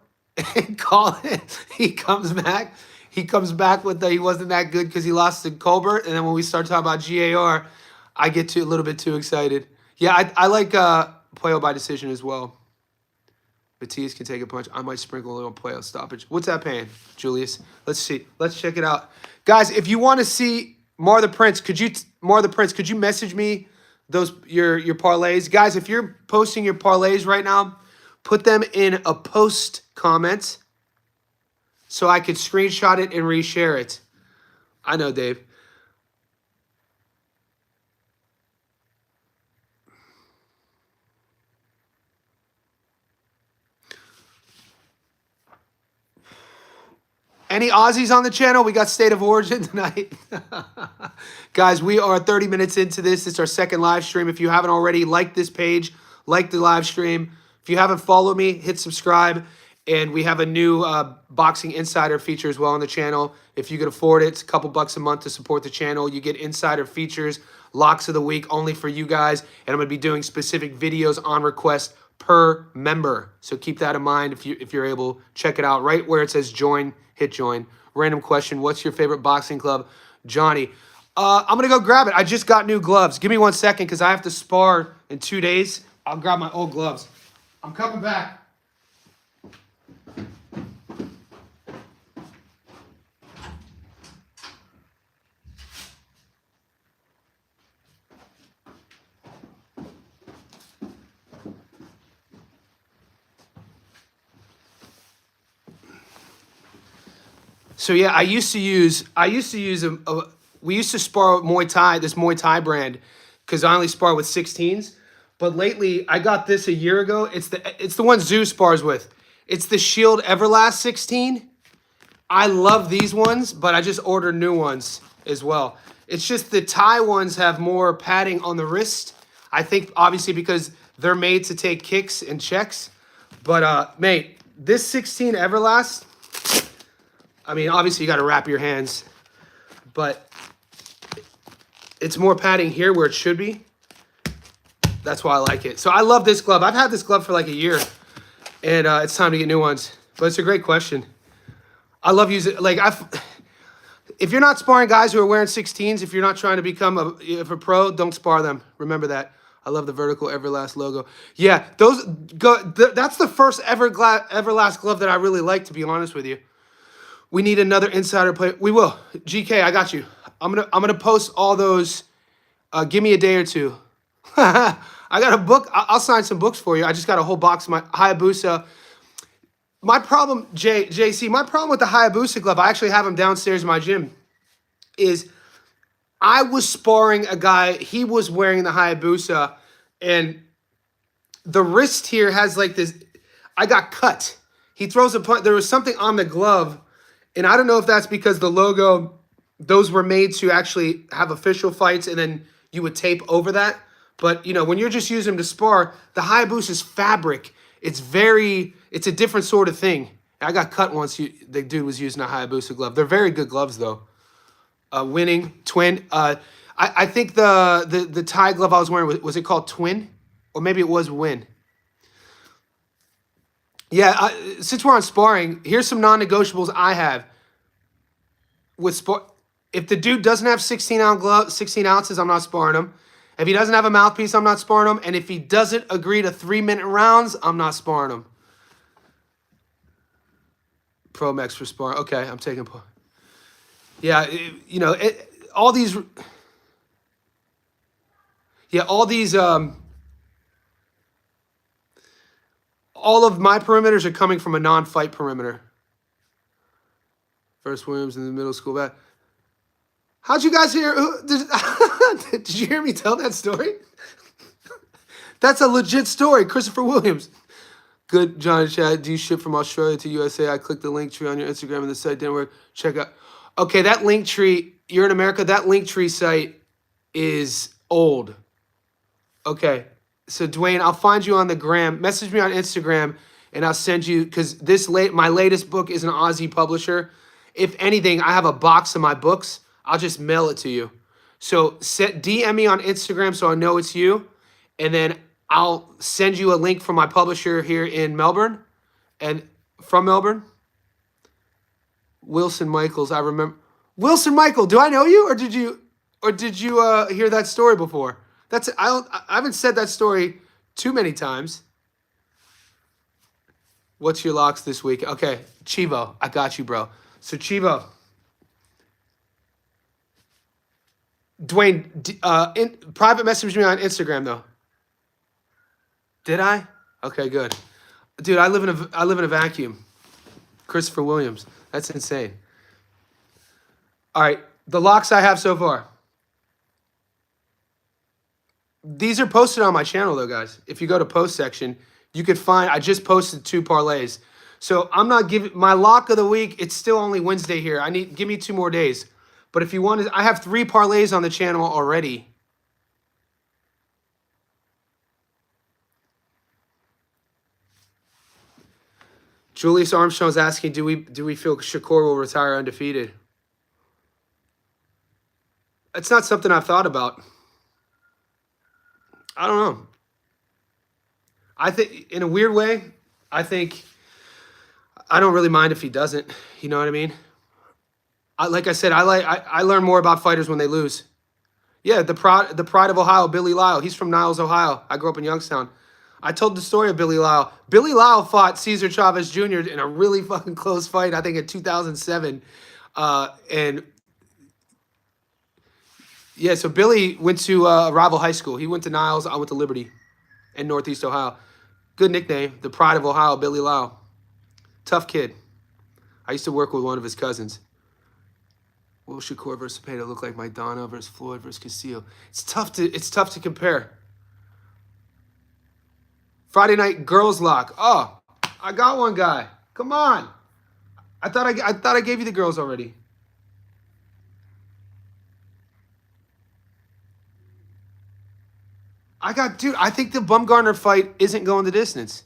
S1: and call it, he comes back. He comes back with the he wasn't that good because he lost to Colbert. And then when we start talking about GAR, I get a little bit too excited. Yeah, I like Puello by decision as well. Matias can take a punch. I might sprinkle a little Puello stoppage. What's that paying, Julius? Let's see. Let's check it out. Guys, if you want to see Mar the Prince, could you message me those your parlays? Guys, if you're posting your parlays right now, put them in a post comment so I could screenshot it and reshare it. I know, Dave. Any Aussies on the channel? We got State of Origin tonight. Guys, we are 30 minutes into this. It's our second live stream. If you haven't already, like this page, like the live stream. If you haven't followed me, hit subscribe. And we have a new Boxing Insider feature as well on the channel. If you can afford it, it's a couple bucks a month to support the channel. You get insider features, locks of the week only for you guys. And I'm going to be doing specific videos on request per member. So keep that in mind if you're able. Check it out right where it says join. Hit join. Random question. What's your favorite boxing club? Johnny. I'm going to go grab it. I just got new gloves. Give me 1 second because I have to spar in 2 days. I'll grab my old gloves. I'm coming back. So yeah, we used to spar Muay Thai, this Muay Thai brand, because I only spar with 16s. But lately, I got this a year ago. It's the one Tszyu spars with. It's the Shield Everlast 16. I love these ones, but I just ordered new ones as well. It's just the Thai ones have more padding on the wrist. I think obviously because they're made to take kicks and checks. But mate, this 16 Everlast. I mean, obviously you got to wrap your hands, but it's more padding here where it should be. That's why I like it. So I love this glove. I've had this glove for like a year, and it's time to get new ones. But it's a great question. I love using, like, if you're not sparring guys who are wearing 16s, if you're not trying to become a pro, don't spar them. Remember that. I love the vertical Everlast logo. Yeah, that's the first Everlast glove that I really like, to be honest with you. We need another insider play. We will. GK, I got you. I'm gonna post all those. Give me a day or two. I got a book. I'll sign some books for you. I just got a whole box of my Hayabusa. My problem, JC, my problem with the Hayabusa glove, I actually have them downstairs in my gym, is I was sparring a guy, he was wearing the Hayabusa, and the wrist here has like this, I got cut. He throws a punch, there was something on the glove, and I don't know if that's because the logo, those were made to actually have official fights, and then you would tape over that. But, you know, when you're just using them to spar, the Hayabusa is fabric. It's a different sort of thing. I got cut once. The dude was using a Hayabusa glove. They're very good gloves, though. Winning, Twin. I think the Thai glove I was wearing, was it called Twin? Or maybe it was Win. Yeah, since we're on sparring, here's some non-negotiables I have. If the dude doesn't have 16 ounces, I'm not sparring him. If he doesn't have a mouthpiece, I'm not sparring him. And if he doesn't agree to 3-minute rounds, I'm not sparring him. Pro Max for sparring. Okay, I'm taking. Yeah, you know, all these. Yeah, all these. All of my perimeters are coming from a non-fight perimeter. First Williams in the middle school back. How'd you guys hear? Did you hear me tell that story? That's a legit story. Christopher Williams. Good, Johnny Chad. Do you ship from Australia to USA? I clicked the link tree on your Instagram and the site didn't work. Check out. Okay, that link tree, you're in America, that link tree site is old. Okay, so Dwayne, I'll find you on the gram. Message me on Instagram and I'll send you, because my latest book is an Aussie publisher. If anything, I have a box of my books. I'll just mail it to you. So DM me on Instagram so I know it's you. And then I'll send you a link from my publisher here in Melbourne. And from Melbourne. Wilson Michaels, I remember. Wilson Michael, do I know you? Or did you hear that story before? I haven't said that story too many times. What's your locks this week? Okay, Chivo, I got you, bro. So Chivo. Dwayne, private message me on Instagram though. Did I? Okay, good. Dude, I live in a vacuum. Christopher Williams. That's insane. All right, the locks I have so far. These are posted on my channel though, guys. If you go to post section, you could find, I just posted 2 parlays. So I'm not giving my lock of the week. It's still only Wednesday here. Give me 2 more days. But if you want to, I have 3 parlays on the channel already. Julius Armstrong's asking, do we feel Shakur will retire undefeated? It's not something I've thought about. I don't know. I think, in a weird way, I don't really mind if he doesn't. You know what I mean? Like I said, I learn more about fighters when they lose. Yeah, the pride of Ohio, Billy Lyle. He's from Niles, Ohio. I grew up in Youngstown. I told the story of Billy Lyle. Billy Lyle fought Cesar Chavez Jr. in a really fucking close fight, I think in 2007. And yeah, so Billy went to a rival high school. He went to Niles. I went to Liberty in Northeast Ohio. Good nickname, the pride of Ohio, Billy Lyle. Tough kid. I used to work with one of his cousins. Will Shakur versus Cepeda look like Maidana versus Floyd versus Castillo? It's tough to compare. Friday night girls lock. Oh, I got one guy. Come on. I thought I gave you the girls already. Dude, I think the Bumgarner fight isn't going the distance.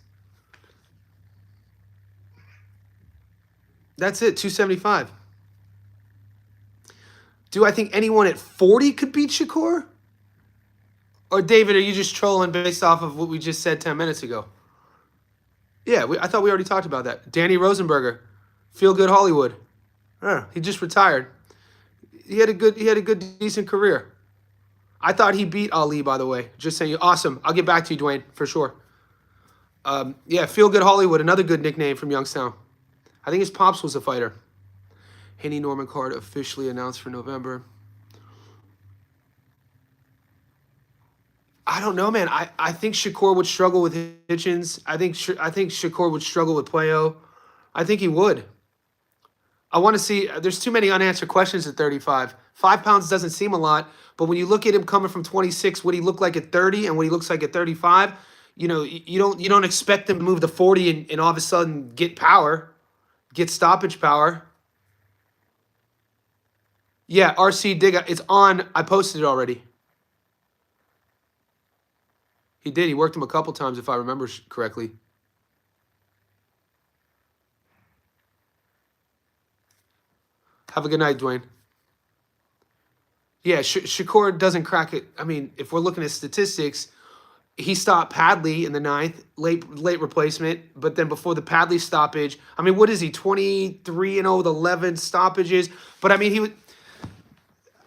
S1: That's it, 275. Do I think anyone at 40 could beat Shakur? Or David, are you just trolling based off of what we just said 10 minutes ago? Yeah, I thought we already talked about that. Danny Rosenberger, Feel Good Hollywood. He just retired. He had a good decent career. I thought he beat Ali, by the way. Just saying. Awesome. I'll get back to you, Dwayne, for sure. Yeah, Feel Good Hollywood, another good nickname from Youngstown. I think his pops was a fighter. Haney Norman card officially announced for November. I don't know, man. I think Shakur would struggle with Hitchens. I think Shakur would struggle with Puello. I think he would. I want to see. There's too many unanswered questions at 35. 5 pounds doesn't seem a lot, but when you look at him coming from 26, what he looked like at 30 and what he looks like at 35, you don't expect him to move to 40 and all of a sudden get power, get stoppage power. Yeah, RC Digga, it's on. I posted it already. He did. He worked him a couple times, if I remember correctly. Have a good night, Dwayne. Yeah, Shakur doesn't crack it. I mean, if we're looking at statistics, he stopped Padley in the ninth, late replacement. But then before the Padley stoppage, I mean, what is he? 23-0 with 11 stoppages. But I mean, he would.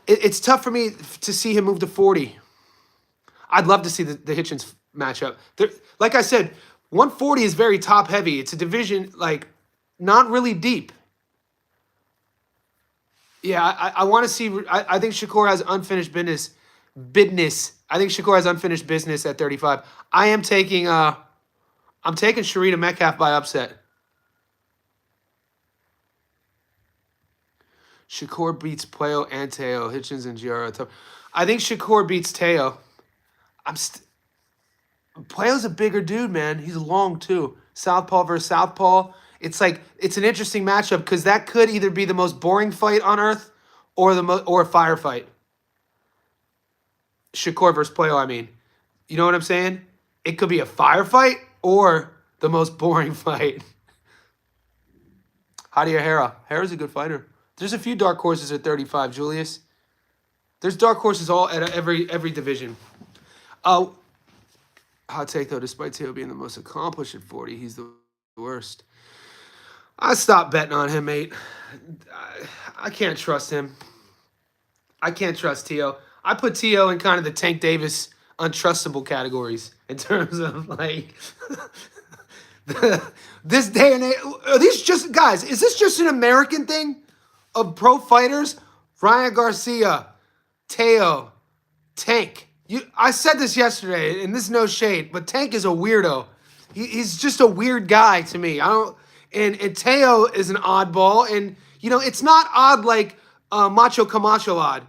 S1: It's tough for me to see him move to 40. I'd love to see the Hitchens matchup. Like I said, 140 is very top heavy. It's a division like not really deep. Yeah, I want to see. I think Shakur has unfinished business. I think Shakur has unfinished business at 35. I'm taking Sharita Metcalf by upset. Shakur beats Puello and Tszyu. Hitchens and Giara. I think Shakur beats Tszyu. Puello's a bigger dude, man. He's long too. Southpaw versus Southpaw. It's like it's an interesting matchup because that could either be the most boring fight on earth or or a firefight. Shakur versus Puello, I mean. You know what I'm saying? It could be a firefight or the most boring fight. Javier Hera. Hera's a good fighter. There's a few dark horses at 35, Julius. There's dark horses all at every division. Hot take, though, despite Teo being the most accomplished at 40, he's the worst. I stopped betting on him, mate. I can't trust him. I can't trust Teo. I put Teo in kind of the Tank Davis untrustable categories in terms of, like, this day and age. Are these just, guys, is this just an American thing of pro fighters? Ryan Garcia, Teo, Tank. I said this yesterday, and this is no shade, but Tank is a weirdo. He's just a weird guy to me. And Teo is an oddball, and it's not odd like Macho Camacho odd.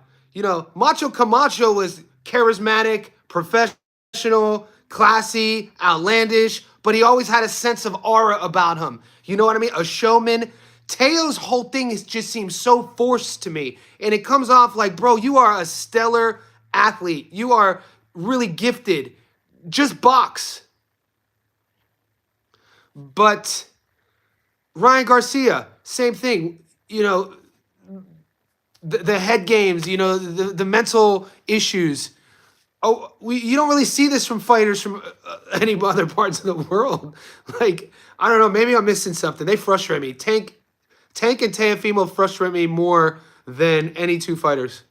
S1: Macho Camacho was charismatic, professional, classy, outlandish, but he always had a sense of aura about him. You know what I mean? A showman. Teo's whole thing just seems so forced to me, and it comes off like, bro, you are a stellar athlete. You are really gifted. Just box. But Ryan Garcia, same thing. The head games, the mental issues. You don't really see this from fighters from any other parts of the world. Like, I don't know, maybe I'm missing something. They frustrate me. Tank and Teofimo frustrate me more than any two fighters.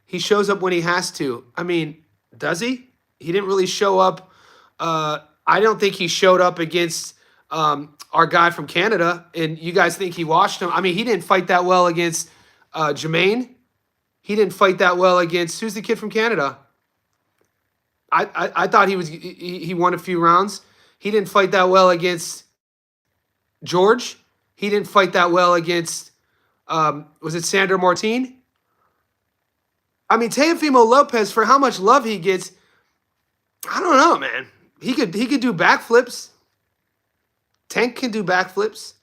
S1: He shows up when he has to. I mean, does he? He didn't really show up. I don't think he showed up against our guy from Canada, and you guys think he washed him. I mean, he didn't fight that well against Jermaine. He didn't fight that well against, who's the kid from Canada? I thought he won a few rounds. He didn't fight that well against George. He didn't fight that well against, was it Sandor Martin? I mean, Teofimo Lopez, for how much love he gets, I don't know, man. He could do backflips. Tank can do backflips.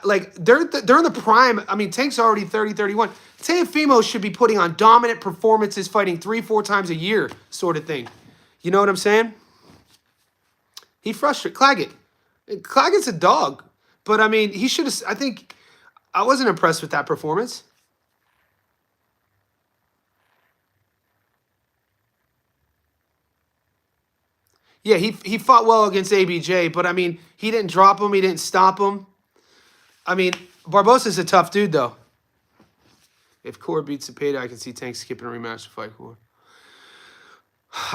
S1: They're in the prime. I mean, Tank's already 30, 31. Teofimo should be putting on dominant performances, fighting 3-4 times a year, sort of thing. You know what I'm saying? He frustrated Claggett. Claggett's a dog, but I mean, he should have. I think I wasn't impressed with that performance. Yeah, he fought well against ABJ, but I mean, he didn't drop him. He didn't stop him. I mean, Barbosa's a tough dude, though. If Core beats Cepeda, I can see Tank skipping a rematch to fight Core.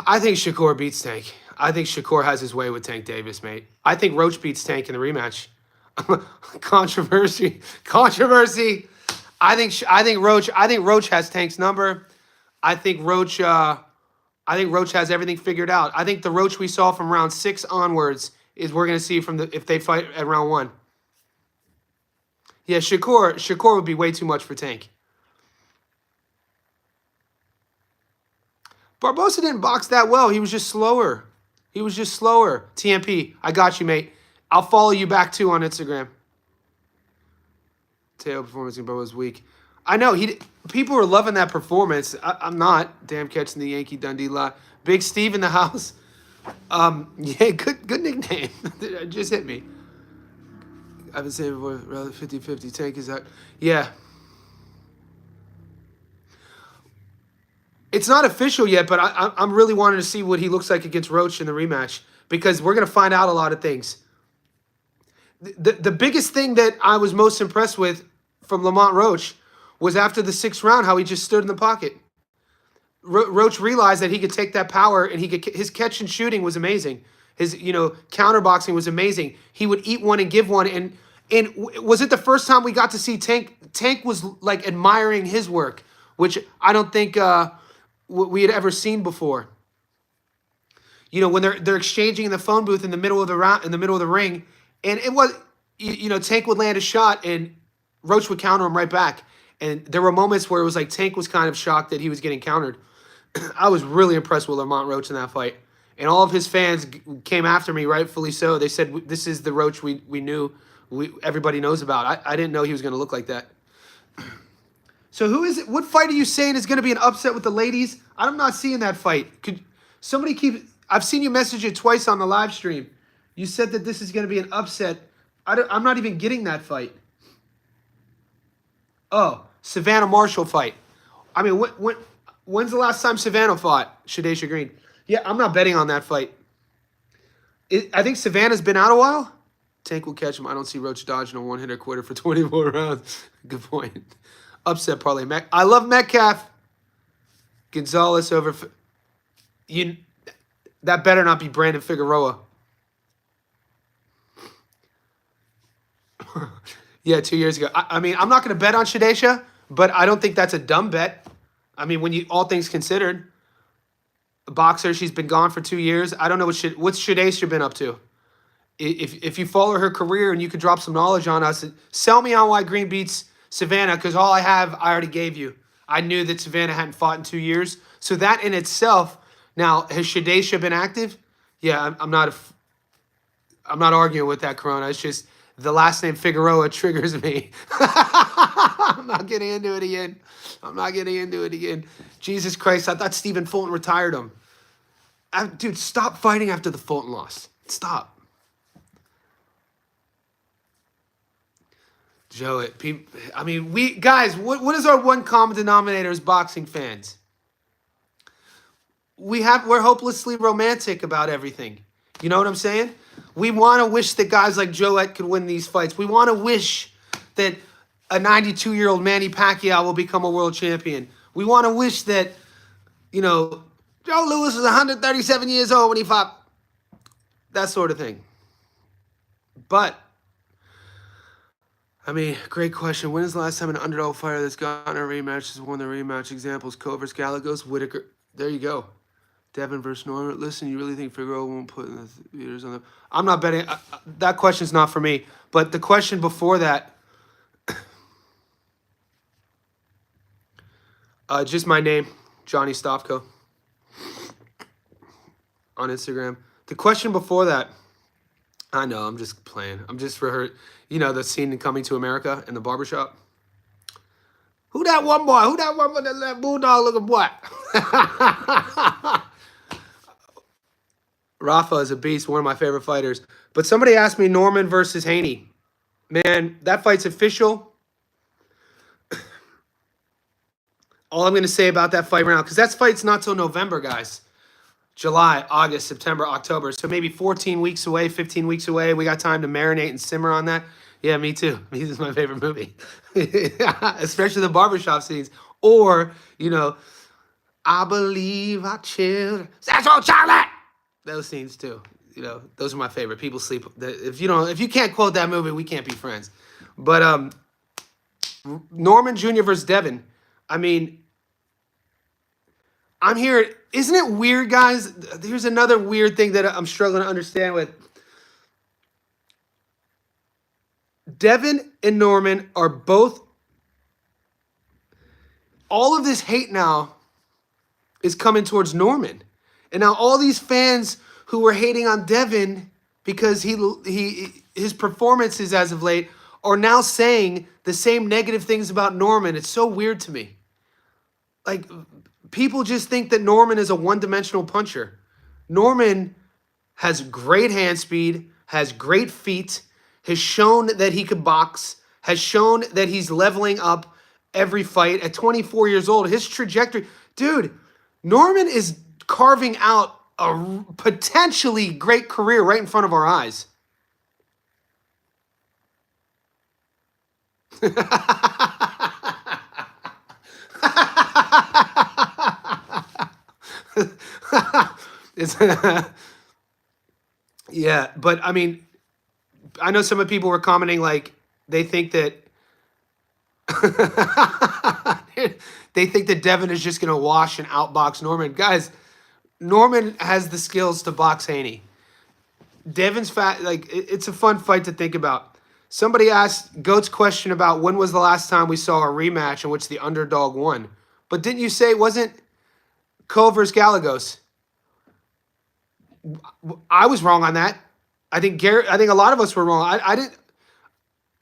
S1: I think Shakur beats Tank. I think Shakur has his way with Tank Davis, mate. I think Roach beats Tank in the rematch. Controversy. I think Roach has Tank's number. I think Roach has everything figured out. I think the Roach we saw from round 6 onwards is we're gonna see from if they fight at round 1. Yeah, Shakur would be way too much for Tank. Barbosa didn't box that well. He was just slower. TMP, I got you, mate. I'll follow you back too on Instagram. Teo performance in Barbosa's weak. I know people were loving that performance. I'm not. Damn, catching the Yankee Dundee lot. Big Steve in the house. Yeah, good nickname. It just hit me. I've been saying before, rather 50-50. Tank is out. Yeah. It's not official yet, but I'm really wanting to see what he looks like against Roach in the rematch because we're going to find out a lot of things. The biggest thing that I was most impressed with from Lamont Roach was after the 6th round, how he just stood in the pocket. Roach realized that he could take that power and his catch and shooting was amazing. His counter boxing was amazing. He would eat one and give one. And was it the first time we got to see Tank? Tank was like admiring his work, which I don't think we had ever seen before. When they're exchanging in the phone booth in the middle of the round, in the middle of the ring, and it was Tank would land a shot and Roach would counter him right back. And there were moments where it was like Tank was kind of shocked that he was getting countered. I was really impressed with Lamont Roach in that fight. And all of his fans came after me, rightfully so. They said, this is the Roach we knew, everybody knows about. I didn't know he was going to look like that. So who is it? What fight are you saying is going to be an upset with the ladies? I'm not seeing that fight. Could somebody I've seen you message it twice on the live stream. You said that this is going to be an upset. I'm not even getting that fight. Oh, Savannah Marshall fight. I mean, when's the last time Savannah fought Shadesha Green? Yeah, I'm not betting on that fight. I think Savannah's been out a while. Tank will catch him. I don't see Roach dodging a one-hitter quitter for 24 rounds. Good point. Upset parlay. I love Metcalf. Gonzalez over. That better not be Brandon Figueroa. Yeah, 2 years ago. I mean, I'm not going to bet on Shadesha, but I don't think that's a dumb bet. I mean, when all things considered, a boxer, she's been gone for 2 years. I don't know what's Shadesha been up to. If you follow her career and you could drop some knowledge on us, sell me on why Green beats Savannah, because all I already gave you. I knew that Savannah hadn't fought in 2 years. So that in itself, now, has Shadesha been active? Yeah, I'm not arguing with that, Corona. It's just the last name Figueroa triggers me. I'm not getting into it again. Jesus Christ, I thought Stephen Fulton retired him. Dude, stop fighting after the Fulton loss. Stop. Joe, I mean, what is our one common denominator as boxing fans? We're hopelessly romantic about everything. You know what I'm saying? We want to wish that guys like Joette could win these fights. We want to wish that a 92-year-old Manny Pacquiao will become a world champion. We want to wish that, Joe Louis was 137 years old when he fought. That sort of thing. But, I mean, great question. When is the last time an underdog fighter that's gotten a rematch has won the rematch? Examples, Covers, Gallegos, Whitaker. There you go. Devin versus Norman. Listen, you really think Figueroa won't put in the theaters on the... I'm not betting. That question's not for me. But the question before that... just my name, Johnny Stofko. On Instagram. The question before that... I know, I'm just playing. I'm just for her... the scene in Coming to America in the barbershop. Who that one boy? That bulldog looking boy? Rafa is a beast, one of my favorite fighters. But somebody asked me Norman versus Haney. Man, that fight's official. All I'm going to say about that fight right now, because that fight's not till November, guys. July, August, September, October. So maybe 14 weeks away, 15 weeks away. We got time to marinate and simmer on that. Yeah, me too. This is my favorite movie. Especially the barbershop scenes. Or, you know, I believe our children. That's all, Charlotte. Those scenes too. You know, those are my favorite. People sleep. If you can't quote that movie, we can't be friends. But Norman Jr. versus Devin. I mean, I'm here. Isn't it weird, guys? Here's another weird thing that I'm struggling to understand with. Devin and Norman are both. All of this hate now is coming towards Norman. And now all these fans who were hating on Devin because his performances as of late are now saying the same negative things about Norman. It's so weird to me. Like, people just think that Norman is a one-dimensional puncher. Norman has great hand speed, has great feet, has shown that he could box, has shown that he's leveling up every fight at 24 years old. His trajectory, dude, Norman is carving out a potentially great career right in front of our eyes. Yeah, but I mean, I know some of the people were commenting like they think that they think that Devin is just going to wash and outbox Norman. Guys, Norman has the skills to box Haney. Devin's fat. Like, it's a fun fight to think about. Somebody asked Goat's question about when was the last time we saw a rematch in which the underdog won. But didn't you say it wasn't Ko versus Galagos? I was wrong on that. I think a lot of us were wrong. I didn't.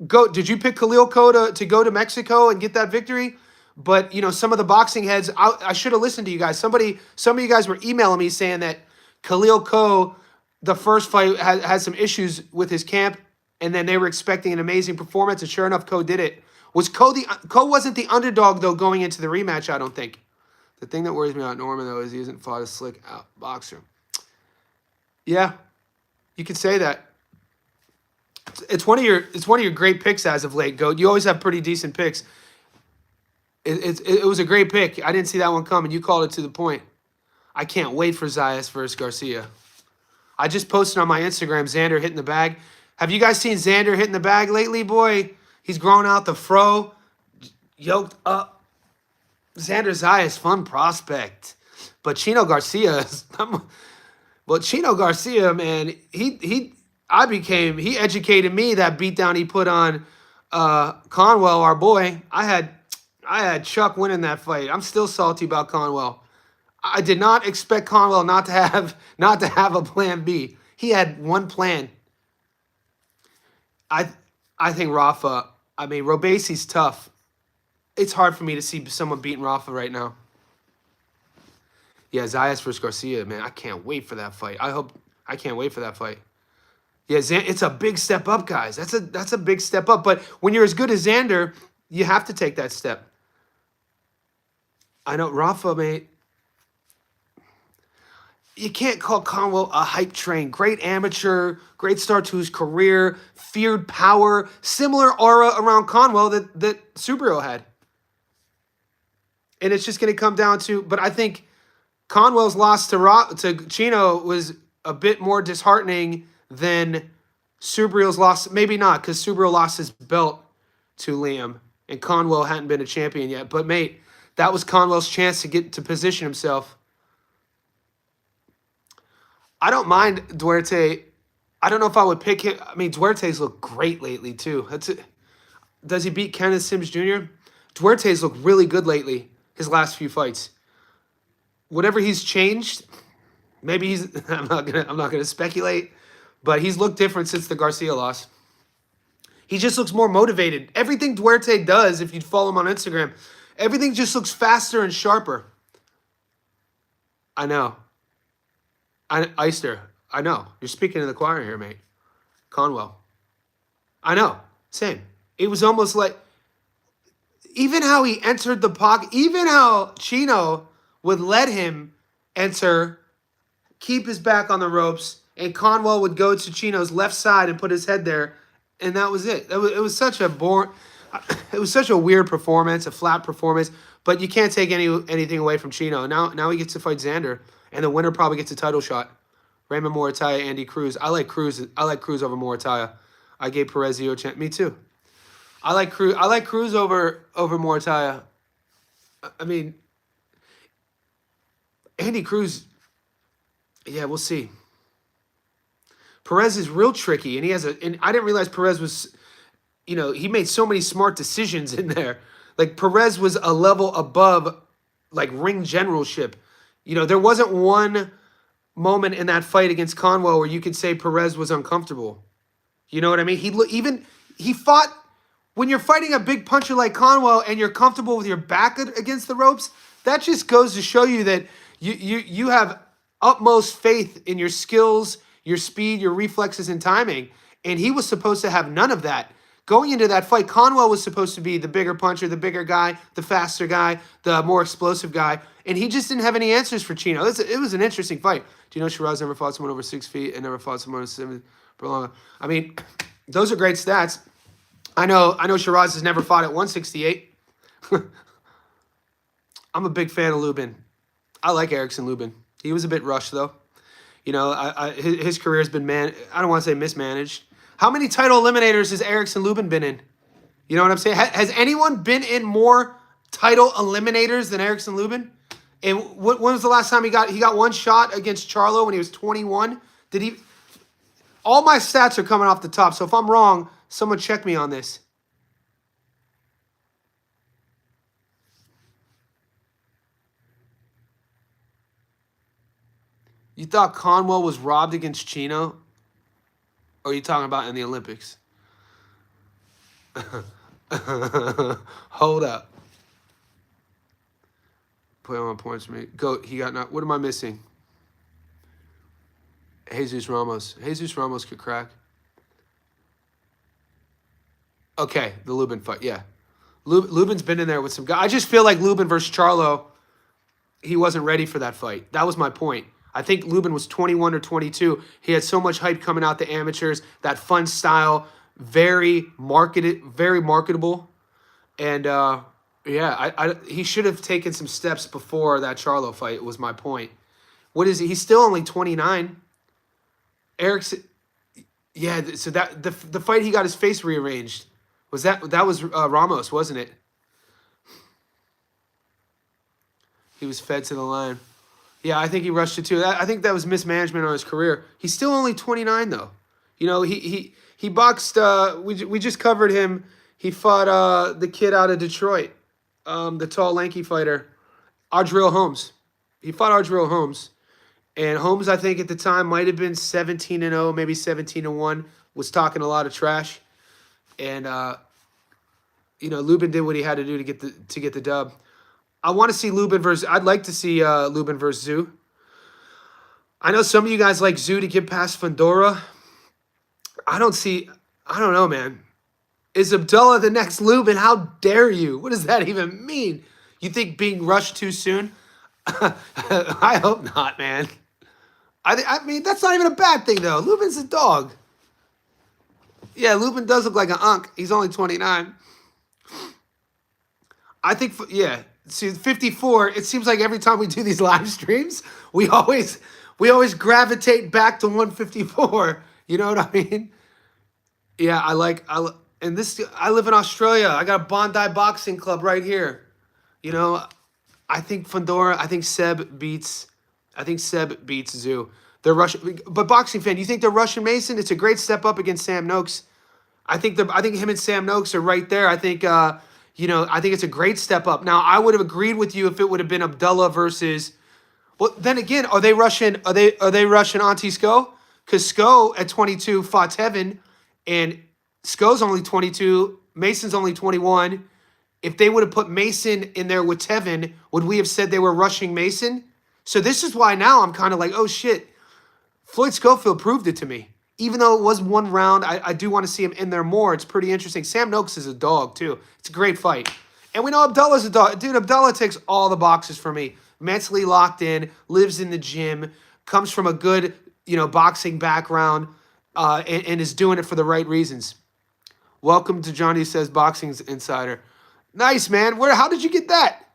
S1: Goat, did you pick Khalil Ko to go to Mexico and get that victory? But, you know, some of the boxing heads, I should have listened to you guys. Some of you guys were emailing me saying that Khalil Ko, the first fight, had some issues with his camp, and then they were expecting an amazing performance, and sure enough, Ko did it. Ko wasn't the underdog, though, going into the rematch, I don't think. The thing that worries me about Norman, though, is he hasn't fought a slick out boxer. Yeah, you could say that. It's one of your great picks as of late, Goat. You always have pretty decent picks. It was a great pick. I didn't see that one coming. You called it to the point. I can't wait for Zayas versus Garcia. I just posted on my Instagram Xander hitting the bag. Have you guys seen Xander hitting the bag lately, boy? He's grown out the fro, yoked up. Xander Zayas, fun prospect. But Chino Garcia, Chino Garcia, man, he educated me, that beatdown he put on Conwell, our boy. I had Chuck winning that fight. I'm still salty about Conwell. I did not expect Conwell not to have a plan B. He had one plan. I think Rafa. I mean, Robesi's tough. It's hard for me to see someone beating Rafa right now. Yeah, Zayas versus Garcia, man. I can't wait for that fight. I can't wait for that fight. Yeah, it's a big step up, guys. That's a big step up. But when you're as good as Xander, you have to take that step. I know Rafa, mate. You can't call Conwell a hype train. Great amateur, great start to his career, feared power, similar aura around Conwell that Subriel had. And it's just going to come down to, but I think Conwell's loss to Chino was a bit more disheartening than Subriel's loss. Maybe not, because Subriel lost his belt to Liam, and Conwell hadn't been a champion yet. But, mate, that was Conwell's chance to get to position himself. I don't mind Duarte. I don't know if I would pick him. I mean, Duarte's looked great lately, too. Does he beat Kenneth Sims Jr.? Duarte's looked really good lately, his last few fights. Whatever he's changed, maybe he's I'm not gonna speculate, but he's looked different since the Garcia loss. He just looks more motivated. Everything Duarte does, if you follow him on Instagram, everything just looks faster and sharper. I know. Eister, I know. You're speaking to the choir here, mate. Conwell. I know. Same. It was almost like, even how he entered the pocket, even how Chino would let him enter keep his back on the ropes, and Conwell would go to Chino's left side and put his head there, and that was it. It was such a it was such a weird performance, a flat performance. But you can't take anything away from Chino. Now he gets to fight Xander, and the winner probably gets a title shot. Raymond Morataya, Andy Cruz. I like Cruz. I like Cruz over Morataya. I gave Perez the chance. Me too. I like Cruz. I like Cruz over Morataya. I mean, Andy Cruz. Yeah, we'll see. Perez is real tricky, and he has and I didn't realize Perez was, he made so many smart decisions in there. Like, Perez was a level above, like, ring generalship. There wasn't one moment in that fight against Conwell where you could say Perez was uncomfortable. You know what I mean? He fought, when you're fighting a big puncher like Conwell and you're comfortable with your back against the ropes, that just goes to show you that you have utmost faith in your skills, your speed, your reflexes, and timing. And he was supposed to have none of that. Going into that fight, Conwell was supposed to be the bigger puncher, the bigger guy, the faster guy, the more explosive guy, and he just didn't have any answers for Chino. It was an interesting fight. Do you know Shiraz never fought someone over 6 feet and never fought someone over 7 for long? I mean, those are great stats. I know Shiraz has never fought at 168. I'm a big fan of Lubin. I like Erickson Lubin. He was a bit rushed, though. His career has been, I don't want to say mismanaged. How many title eliminators has Erickson Lubin been in? You know what I'm saying? Has anyone been in more title eliminators than Erickson Lubin? And when was the last time he got one shot against Charlo when he was 21? All my stats are coming off the top, so if I'm wrong, someone check me on this. You thought Conwell was robbed against Chino? Or are you talking about in the Olympics? Hold up. Play on points for me. He got not. What am I missing? Jesus Ramos. Jesus Ramos could crack. Okay, the Lubin fight. Yeah. Lubin's been in there with some guys. I just feel like Lubin versus Charlo, he wasn't ready for that fight. That was my point. I think Lubin was 21 or 22. He had so much hype coming out the amateurs, that fun style, very marketable. And he should have taken some steps before that Charlo fight, was my point. What is he? He's still only 29. Erickson, yeah, so that the fight he got his face rearranged. That was Ramos, wasn't it? He was fed to the line. Yeah, I think he rushed it too. I think that was mismanagement on his career. He's still only 29 though. He boxed. We just covered him. He fought the kid out of Detroit, the tall, lanky fighter, Ardrell Holmes. He fought Ardrell Holmes, and Holmes, I think at the time might have been 17-0, maybe 17-1. Was talking a lot of trash, and Lubin did what he had to do to get the dub. I want to see Lubin versus. I'd like to see Lubin versus Tszyu. I know some of you guys like Tszyu to get past Fundora. I don't know, man. Is Abdullah the next Lubin? How dare you? What does that even mean? You think being rushed too soon? I hope not, man. I mean, that's not even a bad thing, though. Lubin's a dog. Yeah, Lubin does look like an unk. He's only 29. I think, yeah. See, 54, it seems like every time we do these live streams, we always gravitate back to 154. You know what I mean? Yeah, I live in Australia. I got a Bondi Boxing Club right here. I think Fundora, I think Seb beats Tszyu. They're Russian, but Boxing Fan, you think they're Russian Mason? It's a great step up against Sam Noakes. I think him and Sam Noakes are right there. I think I think it's a great step up. Now, I would have agreed with you if it would have been Abdullah versus. Well, then again, are they Russian? Are they Russian Auntie Sko? Because Sko at 22 fought Tevin, and Sko's only 22. Mason's only 21. If they would have put Mason in there with Tevin, would we have said they were rushing Mason? So this is why now I'm kind of like, oh shit, Floyd Schofield proved it to me. Even though it was one round, I do want to see him in there more. It's pretty interesting. Sam Noakes is a dog, too. It's a great fight. And we know Abdullah's a dog. Dude, Abdullah ticks all the boxes for me. Mentally locked in, lives in the gym, comes from a good, boxing background, and is doing it for the right reasons. Welcome to Johnny Says Boxing's Insider. Nice, man. How did you get that?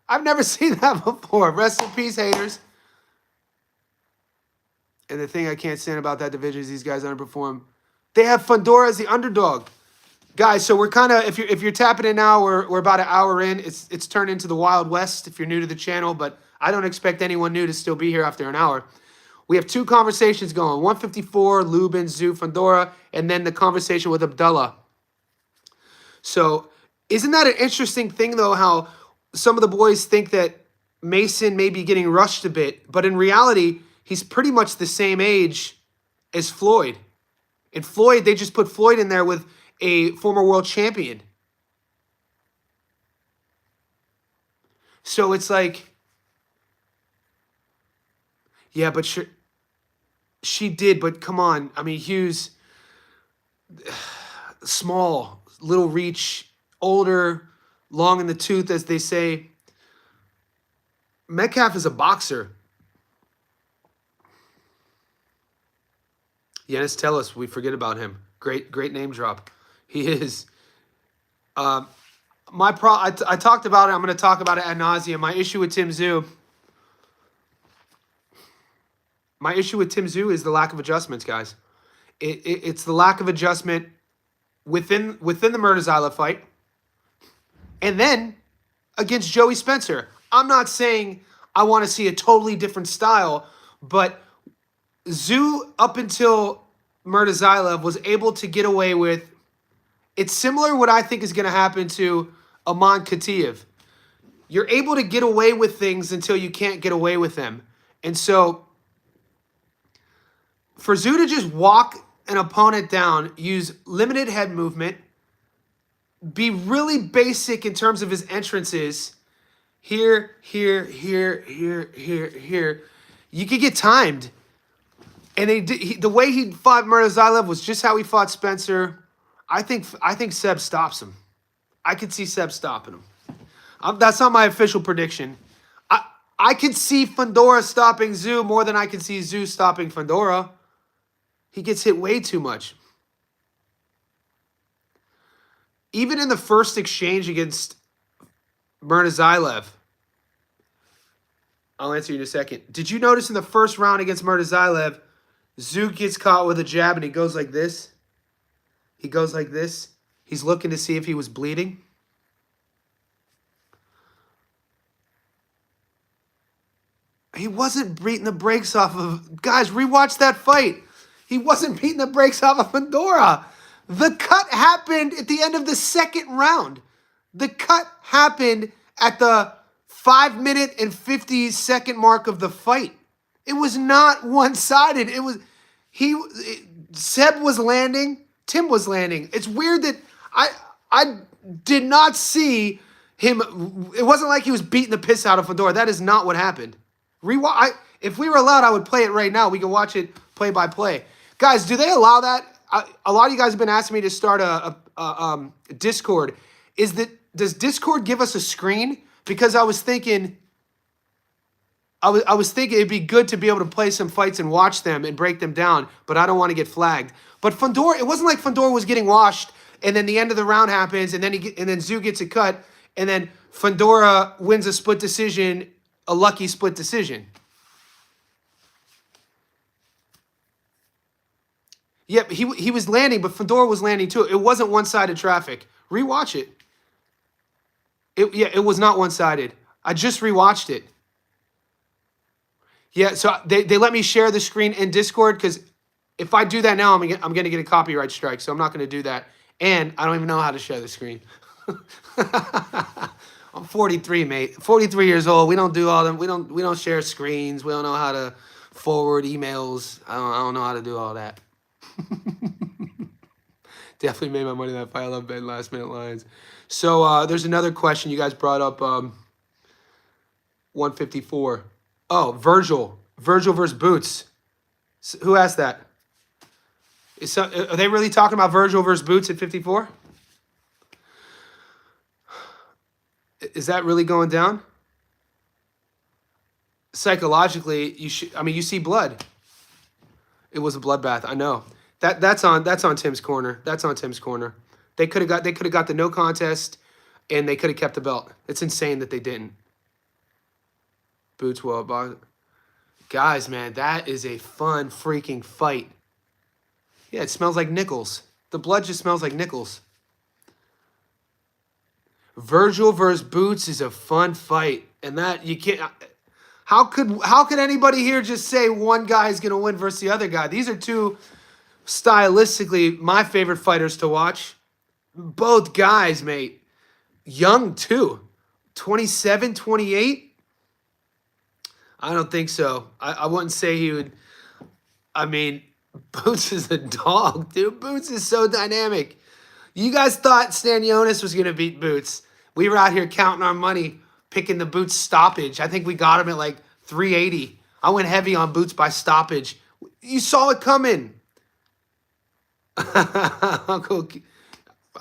S1: I've never seen that before. Rest in peace, haters. And the thing I can't stand about that division is these guys underperform. They have Fundora as the underdog. Guys, so we're kind of, if you're tapping in now, we're about an hour in. It's turned into the Wild West if you're new to the channel, but I don't expect anyone new to still be here after an hour. We have two conversations going. 154, Lubin, Tszyu, Fundora, and then the conversation with Abdullah. So isn't that an interesting thing, though, how some of the boys think that Mason may be getting rushed a bit, but in reality, he's pretty much the same age as Floyd. And Floyd, they just put Floyd in there with a former world champion. So it's like, yeah, but she did, but come on. I mean, Hughes, small, little reach, older, long in the tooth, as they say. Metcalf is a boxer. Yanis, tell us, we forget about him. Great name drop. He is. I talked about it. I'm going to talk about it ad nauseum. My issue with Tszyu is the lack of adjustments, guys. It's the lack of adjustment within the Murtazawa fight, and then against Joey Spencer. I'm not saying I want to see a totally different style, but Tszyu up until Murtazawa was able to get away with. It's similar what I think is going to happen to Aman Khatiev. You're able to get away with things until you can't get away with them. And so for Tszyu to just walk an opponent down, use limited head movement, be really basic in terms of his entrances, here, here, here, here, here, here, you could get timed. And the way he fought Murtazawa was just how he fought Spencer. I think Seb stops him. I could see Seb stopping him. That's not my official prediction. I could see Fundora stopping Tszyu more than I can see Tszyu stopping Fundora. He gets hit way too much. Even in the first exchange against Murtazawa, I'll answer you in a second. Did you notice in the first round against Murtazawa, Tszyu gets caught with a jab and he goes like this? He goes like this. He's looking to see if he was bleeding. He wasn't beating the brakes off of... Guys, rewatch that fight. He wasn't beating the brakes off of Fundora. The cut happened at the end of the second round. The cut happened at the 5-minute and 50-second mark of the fight. It was not one-sided. Seb was landing. Tim was landing. It's weird that I did not see him. It wasn't like he was beating the piss out of Fundora. That is not what happened. If we were allowed, I would play it right now. We can watch it play by play. Guys, do they allow that? A lot of you guys have been asking me to start a Discord. Does Discord give us a screen? Because I was thinking it'd be good to be able to play some fights and watch them and break them down, but I don't want to get flagged. But Fundora, it wasn't like Fundora was getting washed and then the end of the round happens and then Tszyu gets a cut and then Fundora wins a split decision, a lucky split decision. Yep, he was landing, but Fundora was landing too. It wasn't one-sided traffic. Rewatch it. It was not one-sided. I just rewatched it. Yeah, so they let me share the screen in Discord because if I do that now, I'm gonna get a copyright strike. So I'm not gonna do that. And I don't even know how to share the screen. I'm 43, mate. 43 years old. We don't do all them. We don't share screens. We don't know how to forward emails. I don't know how to do all that. Definitely made my money that fight. I love betting last minute lines. So there's another question you guys brought up. 154. Oh, Virgil versus Boots. Who asked that? Are they really talking about Virgil versus Boots at 54? Is that really going down? psychologically, you see blood. It was a bloodbath. I know. That's on Tim's corner. That's on Tim's corner. They could have got the no contest, and they could have kept the belt. It's insane that they didn't. Boots well, guys, man, that is a fun freaking fight. Yeah, it smells like nickels. The blood just smells like nickels. Virgil versus Boots is a fun fight, and that you can't. How could anybody here just say one guy is gonna win versus the other guy? These are two stylistically my favorite fighters to watch. Both guys, mate, young too, 27, 28. I don't think so. I wouldn't say he would. I mean, Boots is a dog, dude. Boots is so dynamic. You guys thought Stanionis was going to beat Boots. We were out here counting our money, picking the Boots stoppage. I think we got him at like 380. I went heavy on Boots by stoppage. You saw it coming. Uncle,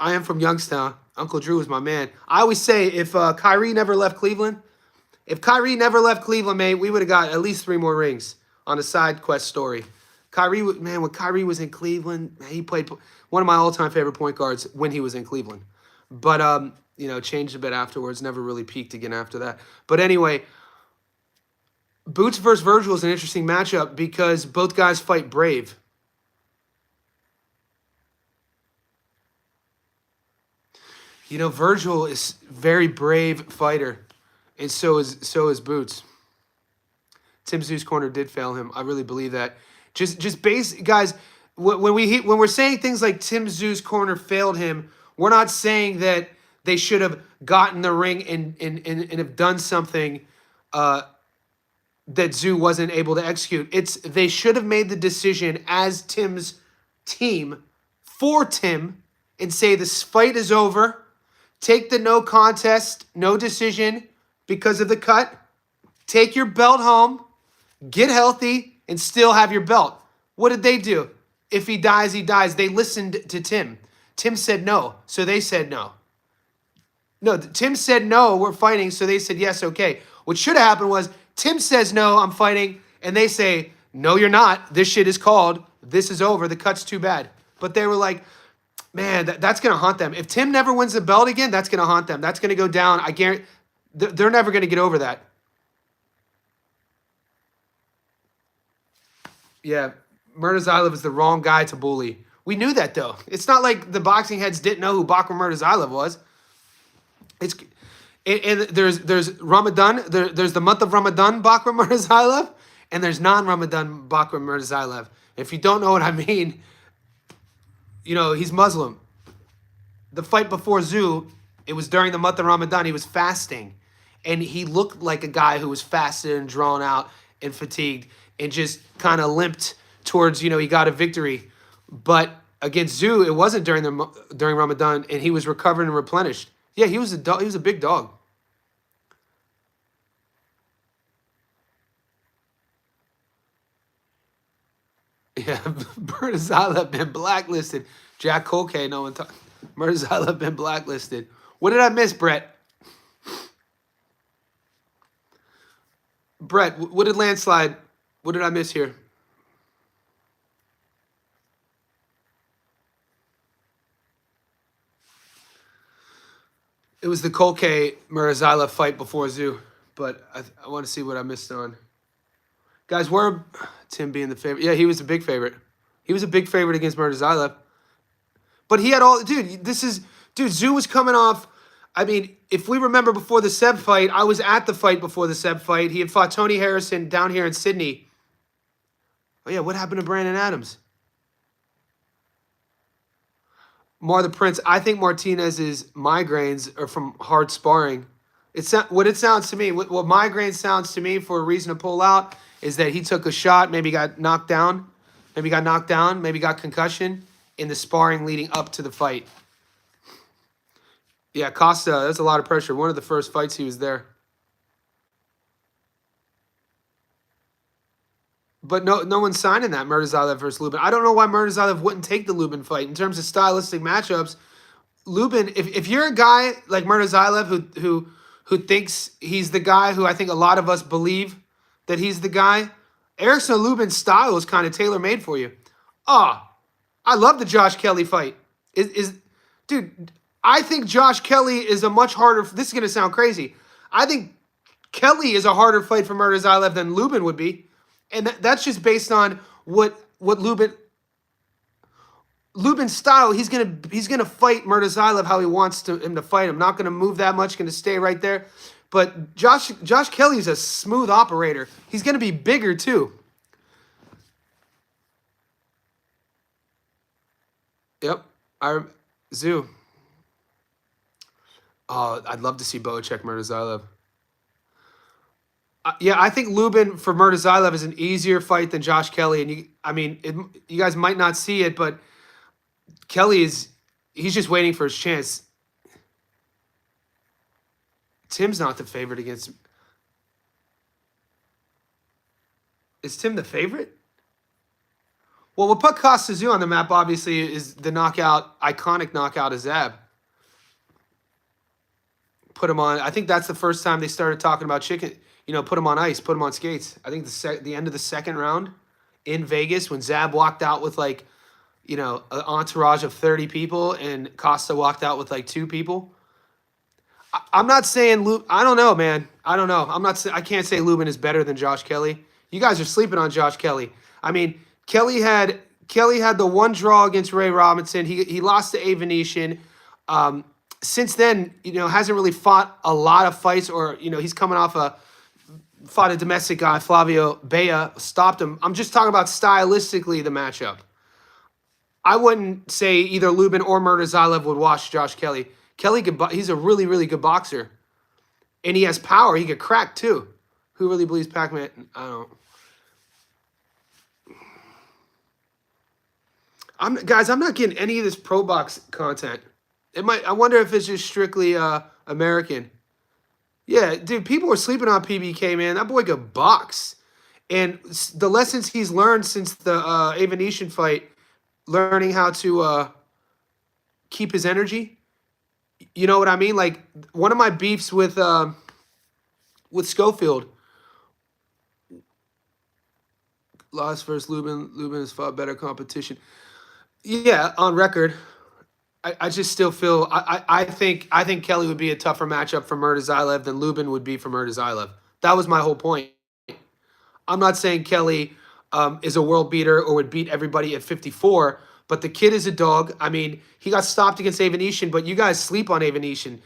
S1: I am from Youngstown. Uncle Drew is my man. I always say if Kyrie never left Cleveland, mate, we would have got at least 3 more rings on a side quest story. Kyrie, man, when Kyrie was in Cleveland, man, he played one of my all-time favorite point guards when he was in Cleveland. But, changed a bit afterwards, never really peaked again after that. But anyway, Boots versus Virgil is an interesting matchup because both guys fight brave. Virgil is a very brave fighter. And so is Boots. Tim Tszyu's corner did fail him. I really believe that. Just guys, when we're saying things like Tim Tszyu's corner failed him, we're not saying that they should have gotten the ring and have done something that Tszyu wasn't able to execute. They should have made the decision as Tim's team for Tim and say this fight is over. Take the no contest, no decision because of the cut. Take your belt home, get healthy, and still have your belt. What did they do? If he dies, he dies. They listened to Tim. Tim said no, so they said no. No, Tim said no, we're fighting, so they said yes, okay. What should have happened was Tim says no, I'm fighting, and they say, no, you're not. This shit is called. This is over. The cut's too bad. But they were like, man, that's going to haunt them. If Tim never wins the belt again, that's going to haunt them. That's going to go down. I guarantee they're never going to get over that. Yeah, Murtazylov is the wrong guy to bully. We knew that, though. It's not like the boxing heads didn't know who Bakr Murtazylov was. There's Ramadan. There's the month of Ramadan Bakr Murtazylov, and there's non-Ramadan Bakr Murtazylov. If you don't know what I mean, he's Muslim. The fight before Tszyu, it was during the month of Ramadan. He was fasting, and he looked like a guy who was fasted and drawn out and fatigued and just kind of limped towards, he got a victory. But against Tszyu, it wasn't during Ramadan, and he was recovered and replenished. Yeah, he was a dog. He was a big dog. Yeah, Murtazylov been blacklisted. Jack Colkay, no one talk. Murtazylov been blacklisted. What did I miss, Brett? Brett, what did landslide? What did I miss here? It was the Colkay Murtazylov fight before Tszyu, but I want to see what I missed on. Guys, where Tim being the favorite? Yeah, he was a big favorite. He was a big favorite against Murtazylov. But he had all... Dude, Tszyu was coming off... I mean, if we remember before the Seb fight, I was at the fight before the Seb fight. He had fought Tony Harrison down here in Sydney. Oh, yeah, what happened to Brandon Adams? Mar the Prince, I think Martinez's migraines are from hard sparring. What it sounds to me, what migraine sounds to me for a reason to pull out is that he took a shot, maybe got knocked down, maybe got concussion in the sparring leading up to the fight. Yeah, Costa, that's a lot of pressure. One of the first fights he was there. But no one's signing that Murtazylov versus Lubin. I don't know why Murtazylov wouldn't take the Lubin fight. In terms of stylistic matchups, Lubin, if you're a guy like Murtazylov who thinks he's the guy who I think a lot of us believe that he's the guy. Erickson Lubin's style is kind of tailor-made for you. I love the Josh Kelly fight. Dude, I think Josh Kelly is a much harder. This is going to sound crazy. I think Kelly is a harder fight for Murtazaev than Lubin would be. And that's just based on what Lubin's style. He's gonna fight Murtazaev how he wants him to fight him. Not gonna move that much. Gonna stay right there. But Josh Kelly's a smooth operator. He's gonna be bigger too. Yep. Tszyu. Oh, I'd love to see Boacek Murtazaev. Yeah, I think Lubin for Murtazaev is an easier fight than Josh Kelly, and you guys might not see it, but he's just waiting for his chance. Tim's not the favorite against. Is Tim the favorite? Well, what put Tszyu on the map obviously is the iconic knockout of Zab. Put him on. I think that's the first time they started talking about chicken. Put him on ice, put him on skates. I think the end of the second round in Vegas when Zab walked out with an entourage of 30 people and Costa walked out with 2 people. I'm not saying I don't know, man. I don't know. I can't say Lubin is better than Josh Kelly. You guys are sleeping on Josh Kelly. Kelly had the one draw against Ray Robinson. He lost to A Venetian. Since then, hasn't really fought a lot of fights, or he's coming off fought a domestic guy, Flavio Bea, stopped him. I'm just talking about stylistically the matchup. I wouldn't say either Lubin or Murtazaev would wash Josh Kelly. He's a really, really good boxer. And he has power. He could crack too. Who really believes Pac-Man? I don't. Guys, I'm not getting any of this Pro Box content. I wonder if it's just strictly American. Yeah, dude, people are sleeping on PBK, man. That boy could box. And the lessons he's learned since the A Venetian fight, learning how to keep his energy. You know what I mean? One of my beefs with Schofield. Lost versus Lubin. Lubin has fought better competition. Yeah, on record. I just still feel I think Kelly would be a tougher matchup for Murtazaev than Lubin would be for Murtazaev. That was my whole point. I'm not saying Kelly is a world beater or would beat everybody at 54, but the kid is a dog. He got stopped against A Venetian, but you guys sleep on A Venetian.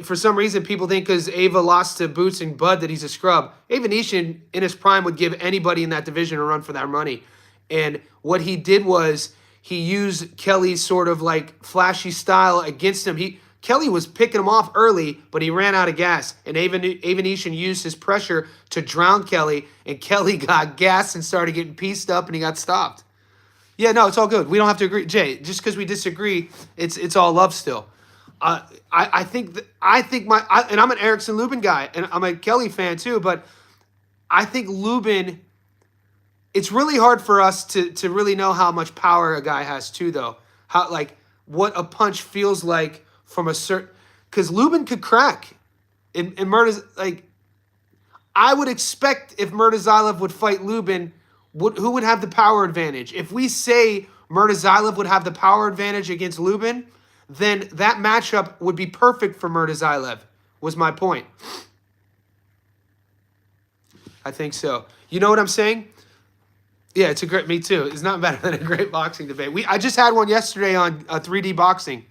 S1: For some reason, people think because Ava lost to Boots and Bud that he's a scrub. A Venetian in his prime would give anybody in that division a run for their money. And what he did was he used Kelly's sort of flashy style against him. Kelly was picking him off early, but he ran out of gas. And A Venetian used his pressure to drown Kelly, and Kelly got gas and started getting pieced up, and he got stopped. Yeah, no, it's all good. We don't have to agree. Jay, just because we disagree, it's all love still. I think and I'm an Erickson Lubin guy, and I'm a Kelly fan too, but I think Lubin, it's really hard for us to really know how much power a guy has too, though. What a punch feels like from a certain, because Lubin could crack. And I would expect if Murtazaev would fight Lubin, who would have the power advantage? If we say Murtazaev would have the power advantage against Lubin, then that matchup would be perfect for Murtazaev, was my point. I think so. You know what I'm saying? Yeah, it's a great, me too. It's not better than a great boxing debate. I just had one yesterday on 3D Boxing.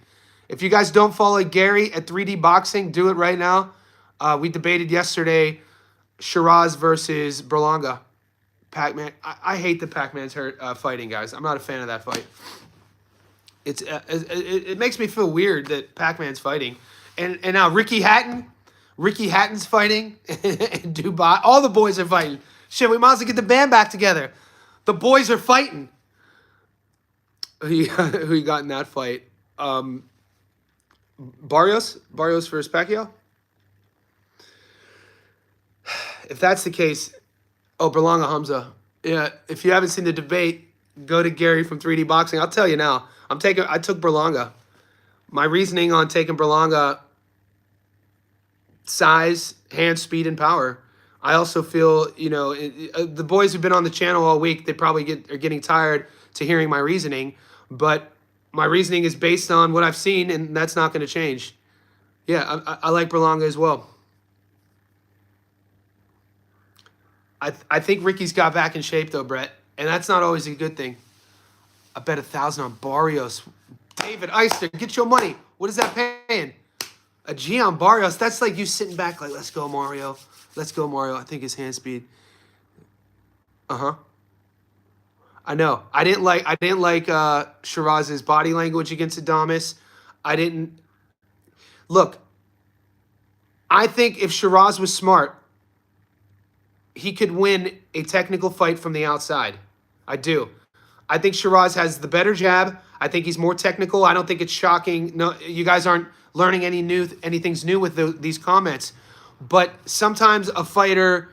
S1: If you guys don't follow Gary at 3D Boxing, do it right now. We debated yesterday Shiraz versus Berlanga. Pac-Man. I hate that Pac-Man's hurt fighting, guys. I'm not a fan of that fight. It makes me feel weird that Pac-Man's fighting. And now Ricky Hatton's fighting in Dubai. All the boys are fighting. Shit, we might as well get the band back together. The boys are fighting. Who you got in that fight? Barrios versus Pacquiao? If that's the case, Berlanga Hamza. Yeah, if you haven't seen the debate, go to Gary from 3D Boxing. I'll tell you now. I took Berlanga. My reasoning on taking Berlanga, size, hand speed, and power. I also feel, the boys who've been on the channel all week, they probably are getting tired to hearing my reasoning, but my reasoning is based on what I've seen, and that's not going to change. Yeah, I like Berlanga as well. I think Ricky's got back in shape though, Brett, and that's not always a good thing. I bet 1,000 on Barrios. David Eister, get your money. What is that paying? A G on Barrios. That's like you sitting back like, let's go, Mario. Let's go, Mario. I think his hand speed. Uh-huh. I know. I didn't like Shiraz's body language against Adames. I didn't look. I think if Shiraz was smart, he could win a technical fight from the outside. I do. I think Shiraz has the better jab. I think he's more technical. I don't think it's shocking. No, you guys aren't learning anything's new with these comments. But sometimes a fighter,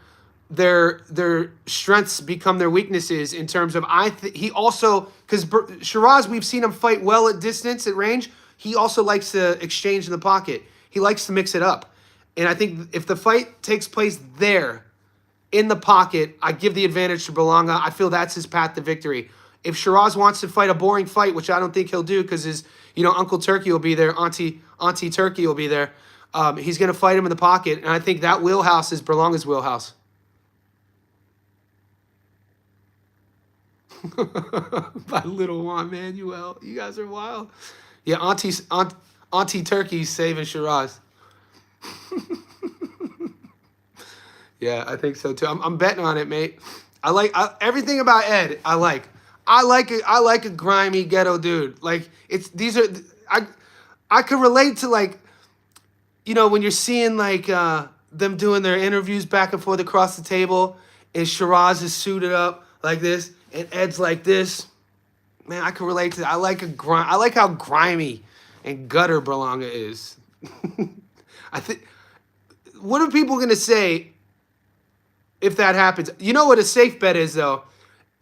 S1: their strengths become their weaknesses in terms of he also, because Shiraz, we've seen him fight well at distance, at range. He also likes to exchange in the pocket. He likes to mix it up. And I think if the fight takes place there, in the pocket, I give the advantage to Berlanga. I feel that's his path to victory. If Shiraz wants to fight a boring fight, which I don't think he'll do because his, Uncle Turkey will be there, Auntie Turkey will be there, he's going to fight him in the pocket. And I think that wheelhouse is Berlanga's wheelhouse. By little Juan Manuel. You guys are wild. Yeah, Auntie Turkey's saving Shiraz. Yeah, I think so too. I'm betting on it, mate. I like everything about Ed. I like a grimy ghetto dude. Like I could relate to like, when you're seeing like them doing their interviews back and forth across the table, and Shiraz is suited up like this, and Ed's like this. Man, I can relate to that. I like how grimy and gutter Berlanga is. I think. What are people gonna say if that happens? You know what a safe bet is, though?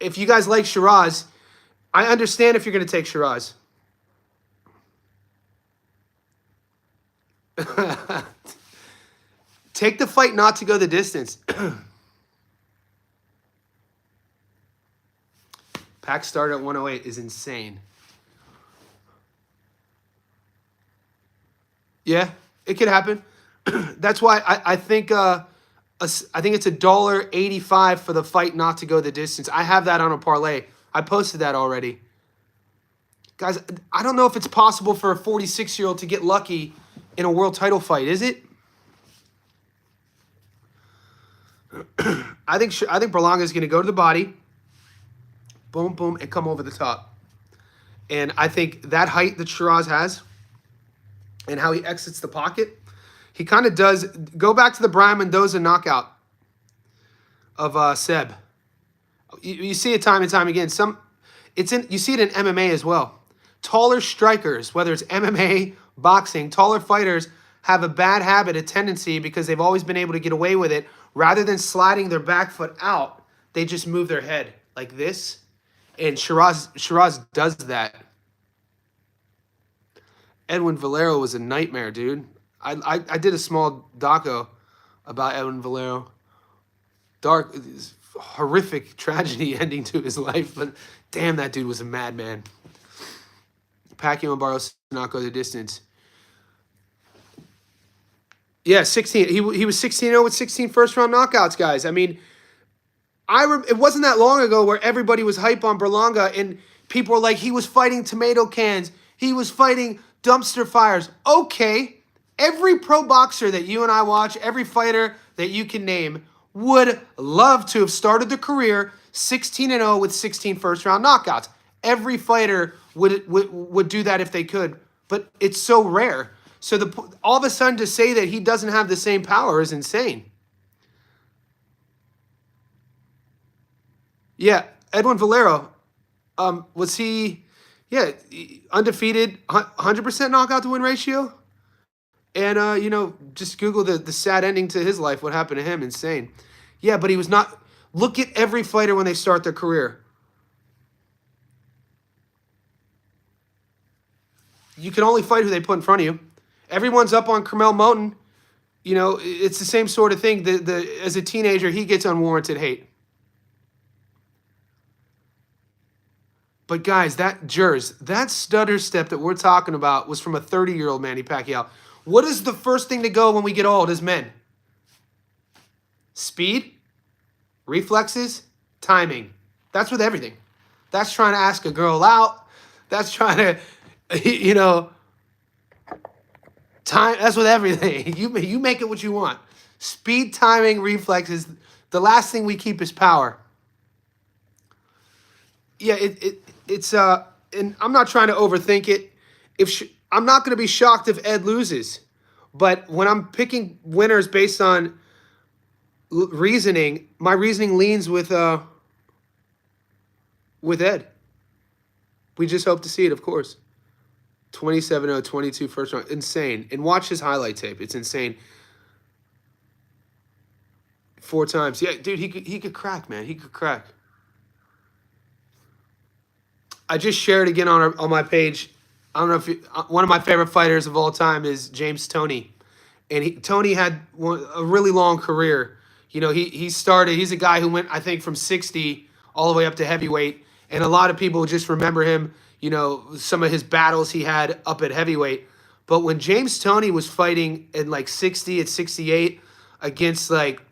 S1: If you guys like Shiraz, I understand if you're going to take Shiraz. Take the fight not to go the distance. Pack start at 108 is insane. Yeah, it could happen. That's why I think I think it's $1.85 for the fight not to go the distance. I have that on a parlay. I posted that already. Guys, I don't know if it's possible for a 46-year-old to get lucky in a world title fight, is it? I think Berlanga is going to go to the body, boom, boom, and come over the top. And I think that height that Shiraz has and how he exits the pocket, he kind of does. Go back to the Brian Mendoza knockout of Seb. You see it time and time again. You see it in MMA as well. Taller strikers, whether it's MMA, boxing, taller fighters have a bad habit, a tendency, because they've always been able to get away with it. Rather than sliding their back foot out, they just move their head like this. And Shiraz does that. Edwin Valero was a nightmare, dude. I did a small doco about Edwin Valero. Dark, horrific tragedy ending to his life, but damn, that dude was a madman. Pacquiao and Barros not go the distance. Yeah, 16. He was 16-0 with 16 first-round knockouts, guys. I mean, it wasn't that long ago where everybody was hype on Berlanga, and people were like, he was fighting tomato cans. He was fighting dumpster fires. Okay. Every pro boxer that you and I watch, every fighter that you can name, would love to have started their career 16-0 with 16 first-round knockouts. Every fighter would do that if they could, but it's so rare. So all of a sudden to say that he doesn't have the same power is insane. Yeah, Edwin Valero, was he, undefeated, 100% knockout to win ratio? And, just Google the sad ending to his life, what happened to him, insane. Yeah, but he was not, look at every fighter when they start their career. You can only fight who they put in front of you. Everyone's up on Carmel Moten. You know, it's the same sort of thing. As a teenager, he gets unwarranted hate. But guys, that stutter step that we're talking about was from a 30-year-old Manny Pacquiao. What is the first thing to go when we get old as men? Speed, reflexes, timing. That's with everything. That's trying to ask a girl out. That's trying to, you know, time. That's with everything. You make it what you want. Speed, timing, reflexes. The last thing we keep is power. Yeah, it's and I'm not trying to overthink it. I'm not going to be shocked if Ed loses, but when I'm picking winners based on reasoning, my reasoning leans with Ed. We just hope to see it, of course. 27-0, 22 first round. Insane. And watch his highlight tape. It's insane. 4 times. Yeah, dude, he could crack, man. He could crack. I just shared again on my page. I don't know if one of my favorite fighters of all time is James Toney. And Tony had a really long career. You know, he's a guy who went, I think, from 60 all the way up to heavyweight. And a lot of people just remember him, you know, some of his battles he had up at heavyweight. But when James Toney was fighting at like 60, at 68 against like,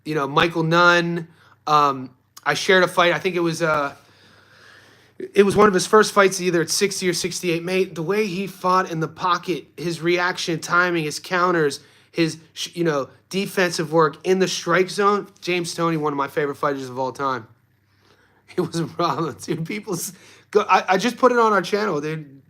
S1: you know, Michael Nunn, I shared a fight. I think it was one of his first fights, either at 60 or 68. Mate, the way he fought in the pocket, his reaction timing, his counters, his, you know, defensive work in the strike zone. James Toney, one of my favorite fighters of all time. It was a problem, dude. I just put it on our channel, dude.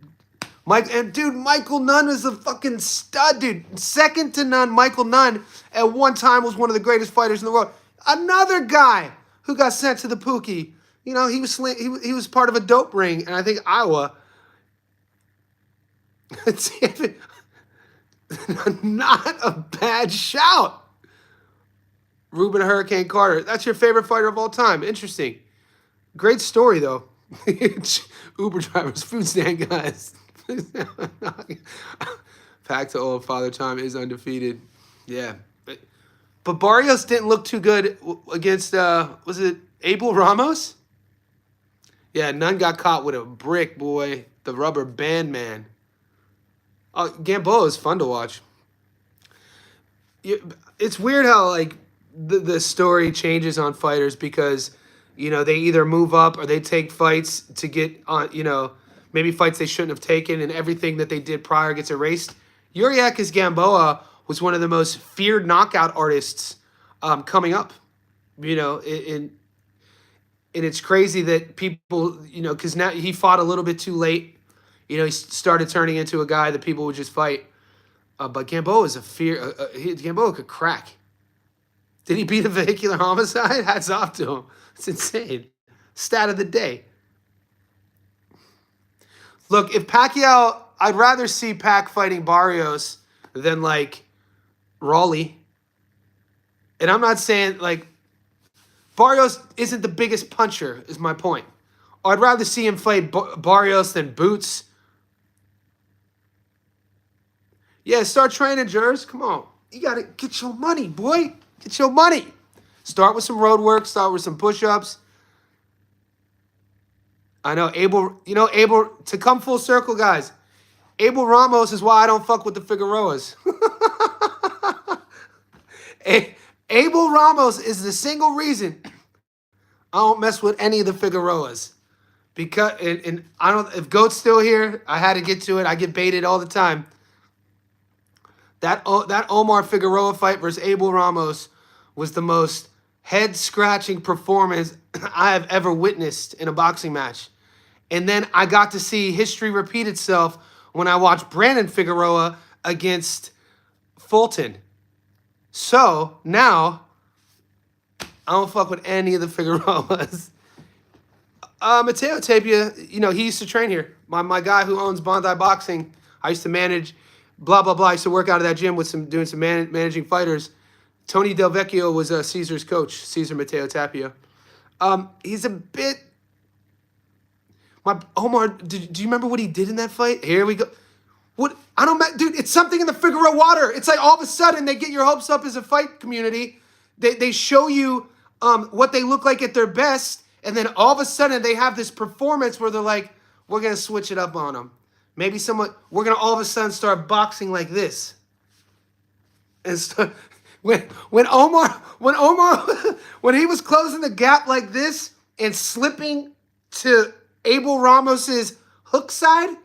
S1: Michael Nunn is a fucking stud, dude. Second to none. Michael Nunn at one time was one of the greatest fighters in the world. Another guy who got sent to the Pookie. You know, he was part of a dope ring, and I think Iowa. Not a bad shout. Ruben Hurricane Carter. That's your favorite fighter of all time. Interesting. Great story, though. Uber drivers, food stand guys. Back to old Father Time is undefeated. Yeah. But Barrios didn't look too good against, was it Abel Ramos? Yeah, Nunn got caught with a brick, boy. The rubber band man. Gamboa is fun to watch. It's weird how, like, the story changes on fighters because, you know, they either move up or they take fights to get on, you know, maybe fights they shouldn't have taken, and everything that they did prior gets erased. Yuriakis Gamboa was one of the most feared knockout artists coming up, you know, and it's crazy that people, you know, because now he fought a little bit too late. You know, he started turning into a guy that people would just fight. But Gamboa is a fear. Gamboa could crack. Did he beat a vehicular homicide? Hats off to him. It's insane. Stat of the day. Look, if Pacquiao, I'd rather see Pac fighting Barrios than like Raleigh. And I'm not saying like Barrios isn't the biggest puncher, is my point. I'd rather see him fight Barrios than Boots. Yeah, start training, Jers. Come on. You got to get your money, boy. Get your money. Start with some road work. Start with some push-ups. I know Abel, to come full circle, guys, Abel Ramos is why I don't fuck with the Figueroas. Abel Ramos is the single reason I don't mess with any of the Figueroas. Because, and I don't, if Goat's still here, I had to get to it. I get baited all the time. That Omar Figueroa fight versus Abel Ramos was the most head-scratching performance I have ever witnessed in a boxing match. And then I got to see history repeat itself when I watched Brandon Figueroa against Fulton. So now I don't fuck with any of the Figueroas. Mateo Tapia, you know, he used to train here. My guy who owns Bondi Boxing, I used to manage, blah, blah, blah. I used to work out of that gym with doing some managing fighters. Tony Del Vecchio was Caesar's coach, Caesar Mateo Tapia. He's a bit... Omar, do you remember what he did in that fight? Here we go. What I don't, dude. It's something in the Figaro water. It's like all of a sudden they get your hopes up as a fight community. They show you what they look like at their best, and then all of a sudden they have this performance where they're like, we're gonna switch it up on them. Maybe we're gonna all of a sudden start boxing like this. And when Omar when he was closing the gap like this and slipping to Abel Ramos's hook side,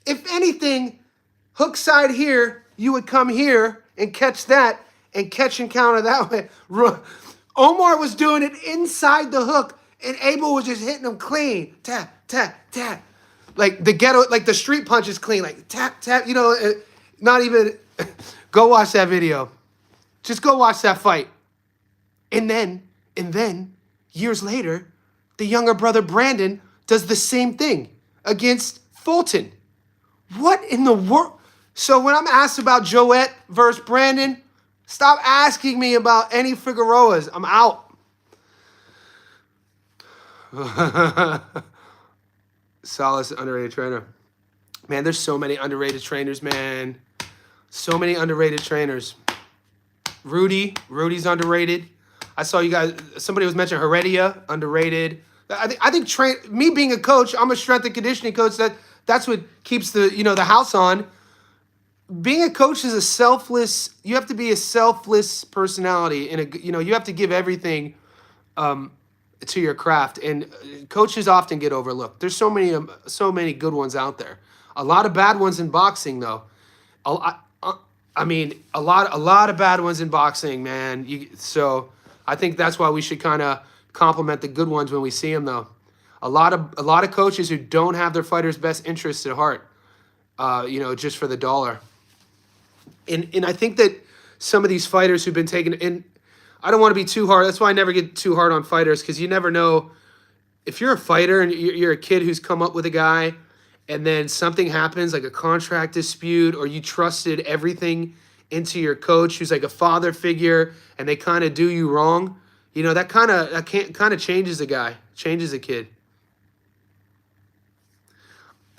S1: if anything, hook side here, you would come here and catch that and catch and counter that way. Omar was doing it inside the hook, and Abel was just hitting him clean. Tap, tap, tap. Like the ghetto, like the street punch is clean. Like tap, tap, not even. Go watch that video. Just go watch that fight. And then, years later, the younger brother Brandon does the same thing against Fulton. What in the world? So when I'm asked about Joette versus Brandon, stop asking me about any Figueroas. I'm out. Salas, underrated trainer. Man, there's so many underrated trainers, man. So many underrated trainers. Rudy's underrated. I saw you guys, somebody was mentioning Heredia, underrated. I think me being a coach, I'm a strength and conditioning coach. That's what keeps the house on. Being a coach is you have to be a selfless personality, and you have to give everything to your craft. And coaches often get overlooked. There's so many good ones out there. A lot of bad ones in boxing, though. I mean, a lot of bad ones in boxing, man. So I think that's why we should kind of compliment the good ones when we see them, though. A lot of coaches who don't have their fighters' best interests at heart, just for the dollar. And I think that some of these fighters who've been taken in, I don't want to be too hard. That's why I never get too hard on fighters, because you never know. If you're a fighter and you're a kid who's come up with a guy, and then something happens, like a contract dispute, or you trusted everything into your coach who's like a father figure, and they kind of do you wrong, that kind of changes a guy, changes a kid.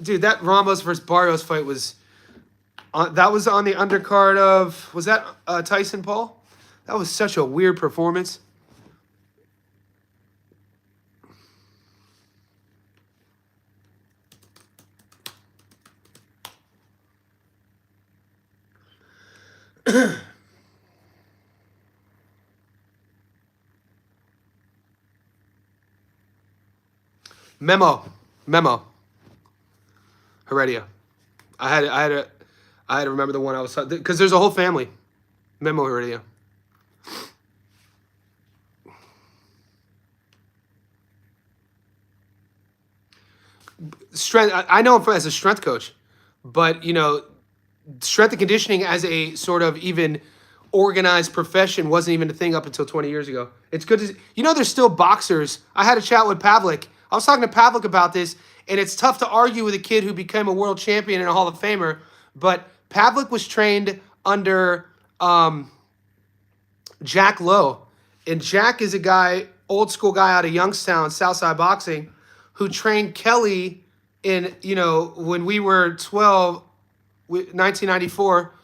S1: Dude, that Ramos versus Barrios fight was on the undercard of, was that Tyson Paul? That was such a weird performance. Memo. Heredia. I had to remember the one I was, because there's a whole family. Memo Heredia. Strength. I know him as a strength coach, but strength and conditioning as a sort of even organized profession wasn't even a thing up until 20 years ago. It's good to, there's still boxers. I had a chat with Pavlik. I was talking to Pavlik about this, and it's tough to argue with a kid who became a world champion and a Hall of Famer, but Pavlik was trained under Jack Lowe. And Jack is a guy, old school guy out of Youngstown, Southside Boxing, who trained Kelly in, when we were 12, 1994.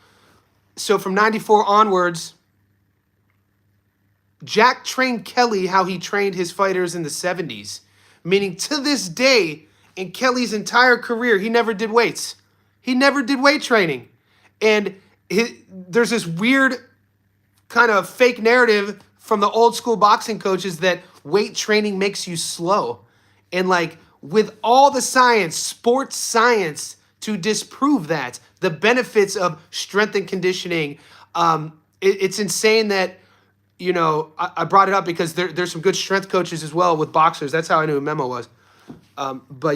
S1: So from 94 onwards, Jack trained Kelly how he trained his fighters in the 70s. Meaning to this day, in Kelly's entire career, he never did weights. He never did weight training. And there's this weird kind of fake narrative from the old school boxing coaches that weight training makes you slow. And with all the science, sports science, to disprove that, the benefits of strength and conditioning, it's insane that, I brought it up because there's some good strength coaches as well with boxers. That's how I knew who Memo was. But